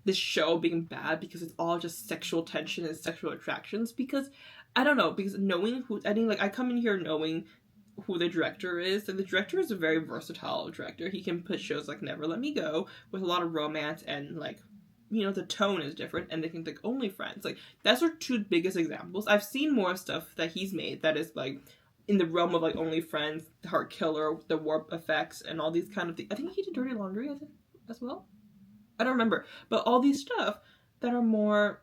this show being bad because it's all just sexual tension and sexual attractions. Because I don't know, because knowing who, I think like I come in here knowing who the director is, and the director is a very versatile director. He can put shows like Never Let Me Go with a lot of romance and like, you know, the tone is different, and they think like Only Friends. Like that's our 2 biggest examples. I've seen more stuff that he's made that is like in the realm of like Only Friends, The Heart Killer, The Warp Effects, and all these kind of things. I think he did Dirty Laundry as well. I don't remember, but all these stuff that are more,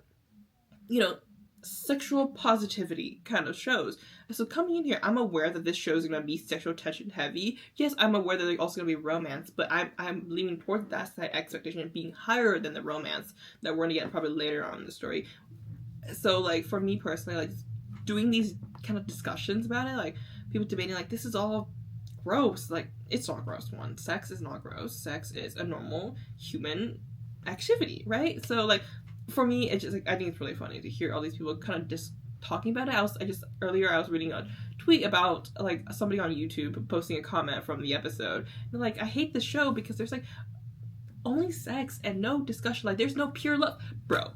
you know, sexual positivity kind of shows. So coming in here, I'm aware that this show is going to be sexual tension heavy. Yes, I'm aware that there's also going to be romance, but I'm leaning towards that expectation being higher than the romance that we're going to get probably later on in the story. So like for me personally, like doing these kind of discussions about it, like people debating like this is all gross. Like it's not gross. One, sex is not gross. Sex is a normal human activity, right? So like for me, it's just like I think it's really funny to hear all these people kind of just talking about it. Earlier I was reading a tweet about like somebody on YouTube posting a comment from the episode, and like, I hate the show because there's like only sex and no discussion. Like there's no pure love. Bro,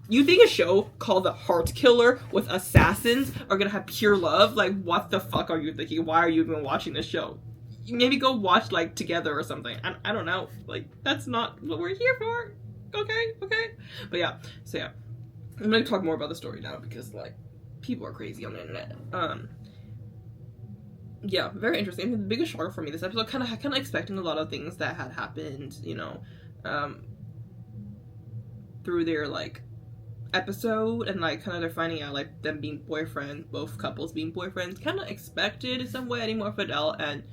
you think a show called The Heart Killer with assassins are gonna have pure love? Like what the fuck are you thinking? Why are you even watching this show? Maybe go watch like Together or something. I don't know. Like that's not what we're here for. okay. But yeah, so yeah, I'm gonna talk more about the story now because like people are crazy on the internet. Yeah, very interesting. I mean, the biggest shocker for me this episode, kind of expecting a lot of things that had happened, you know, through their like episode, and like kind of they're finding out like them being boyfriends, both couples being boyfriends, kind of expected in some way. I think more Fadel and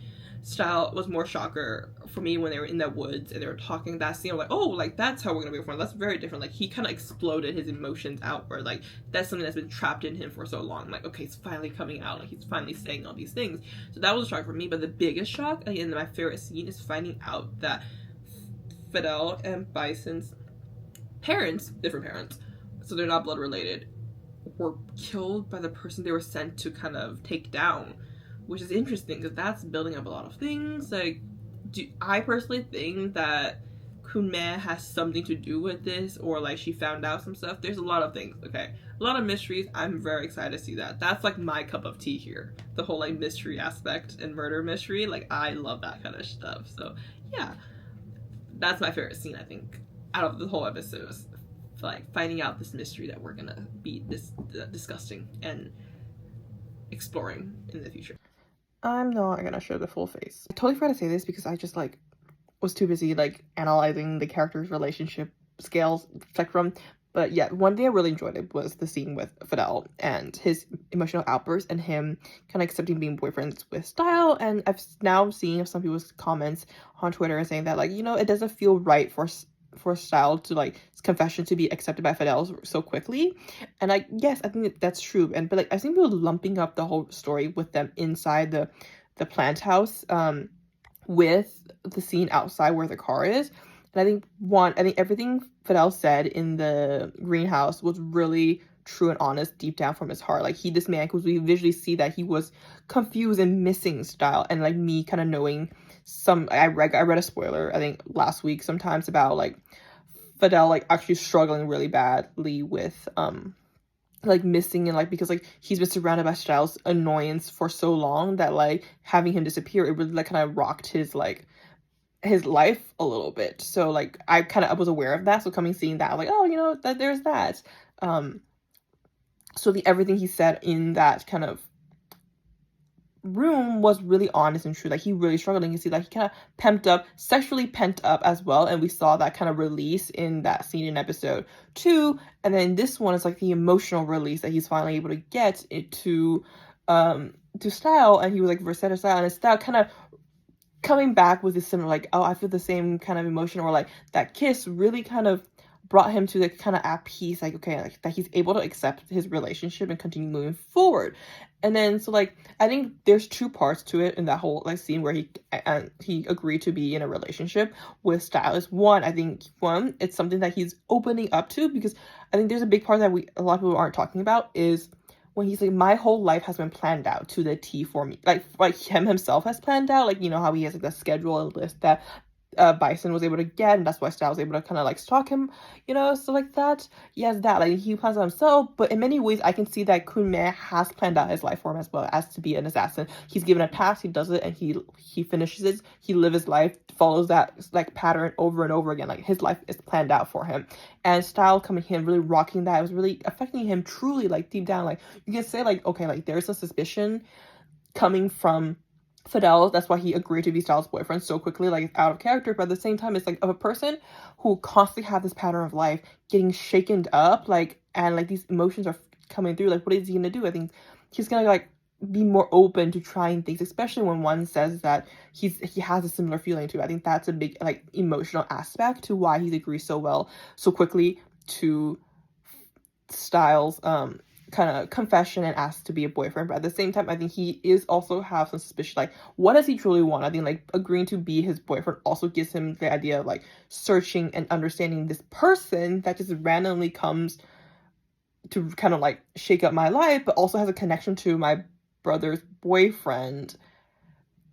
Style was more shocker for me when they were in the woods and they were talking. That scene, I was like, oh, like that's how we're gonna be friends. That's very different. Like he kind of exploded his emotions outward. Like that's something that's been trapped in him for so long. Like okay, it's finally coming out. Like he's finally saying all these things. So that was a shock for me. But the biggest shock, and my favorite scene, is finding out that Fadel and Bison's parents, different parents, so they're not blood related, were killed by the person they were sent to kind of take down, which is interesting because that's building up a lot of things. Like, I personally think that Kunme has something to do with this, or like she found out some stuff. There's a lot of things, okay? A lot of mysteries. I'm very excited to see that. That's like my cup of tea here. The whole like mystery aspect and murder mystery. Like I love that kind of stuff. So yeah, that's my favorite scene, I think, out of the whole episode. Like finding out this mystery that we're gonna be discussing and exploring in the future. I'm not gonna show the full face. I totally forgot to say this because I just like was too busy like analyzing the characters' relationship scales spectrum. But yeah, one thing I really enjoyed it was the scene with Fadel and his emotional outbursts and him kind of accepting being boyfriends with Style. And I've now seen some people's comments on Twitter saying that like, you know, it doesn't feel right for Style to like his confession to be accepted by Fadel so quickly. And like, yes, I think that's true. But like I've seen people lumping up the whole story with them inside the plant house with the scene outside where the car is. And I think everything Fadel said in the greenhouse was really true and honest deep down from his heart. Like this man, because we visually see that he was confused and missing Style, and like me kind of knowing I read a spoiler I think last week sometimes about like Fadel like actually struggling really badly with like missing, and like because like he's been surrounded by Styles' annoyance for so long that like having him disappear, it really like kind of rocked his life a little bit. So like I was aware of that, so seeing that, like, oh, you know, that there's that. So everything he said in that kind of room was really honest and true. Like he really struggled, and you see like he kind of sexually pent up as well, and we saw that kind of release in that scene in episode 2. And then this one is like the emotional release that he's finally able to get to Style, and he was like versatile Style, and Style kind of coming back with this similar like, oh, I feel the same kind of emotion, or like that kiss really kind of brought him to the kind of at peace, like okay, like that he's able to accept his relationship and continue moving forward. And then so like I think there's 2 parts to it in that whole like scene where he agreed to be in a relationship with Style. I think it's something that he's opening up to, because I think there's a big part that a lot of people aren't talking about, is when he's like, my whole life has been planned out to the T for me. Like himself has planned out, like, you know, how he has like the schedule and list that Bison was able to get, and that's why Style was able to kind of like stalk him, you know, so like that. He has that, like he plans on himself, but in many ways I can see that Kunme has planned out his life for him as well, as to be an assassin. He's given a task, he does it, and he finishes it. He lives his life, follows that like pattern over and over again. Like his life is planned out for him, and Style coming in really rocking that. It was really affecting him truly, like deep down. Like you can say like, okay, like there's a suspicion coming from Fadel, that's why he agreed to be Styles' boyfriend so quickly, like it's out of character. But at the same time, it's like of a person who constantly have this pattern of life getting shaken up, like, and like these emotions are coming through. Like, what is he gonna do? I think he's gonna like be more open to trying things, especially when one says that he has a similar feeling too. I think that's a big like emotional aspect to why he's agreed so quickly to Styles' kind of confession and asked to be a boyfriend. But at the same time, I think he is also have some suspicion, like what does he truly want? I think like agreeing to be his boyfriend also gives him the idea of like searching and understanding this person that just randomly comes to kind of like shake up my life, but also has a connection to my brother's boyfriend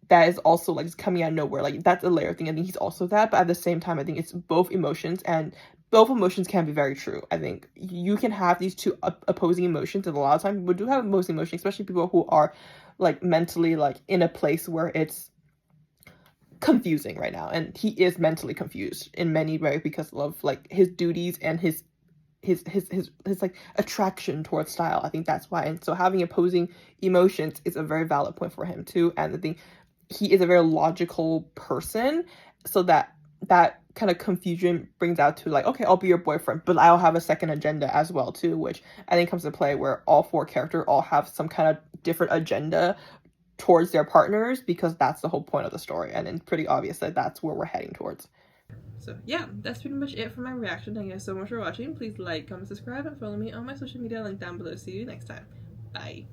that is also like coming out of nowhere. Like that's a layer thing. I think he's also that, but at the same time, I think it's both emotions, and both emotions can be very true. I think you can have these 2 opposing emotions, and a lot of times people do have opposing emotions, especially people who are like mentally like in a place where it's confusing right now, and he is mentally confused in many ways because of like his duties and his like attraction towards Style. I think that's why. And so having opposing emotions is a very valid point for him too. And I think he is a very logical person, so that kind of confusion brings out to like, okay, I'll be your boyfriend, but I'll have a second agenda as well too, which I think comes to play where all four characters all have some kind of different agenda towards their partners, because that's the whole point of the story, and it's pretty obvious that that's where we're heading towards. So yeah, that's pretty much it for my reaction. Thank you guys so much for watching. Please like, comment, subscribe, and follow me on my social media link down below. See you next time. Bye.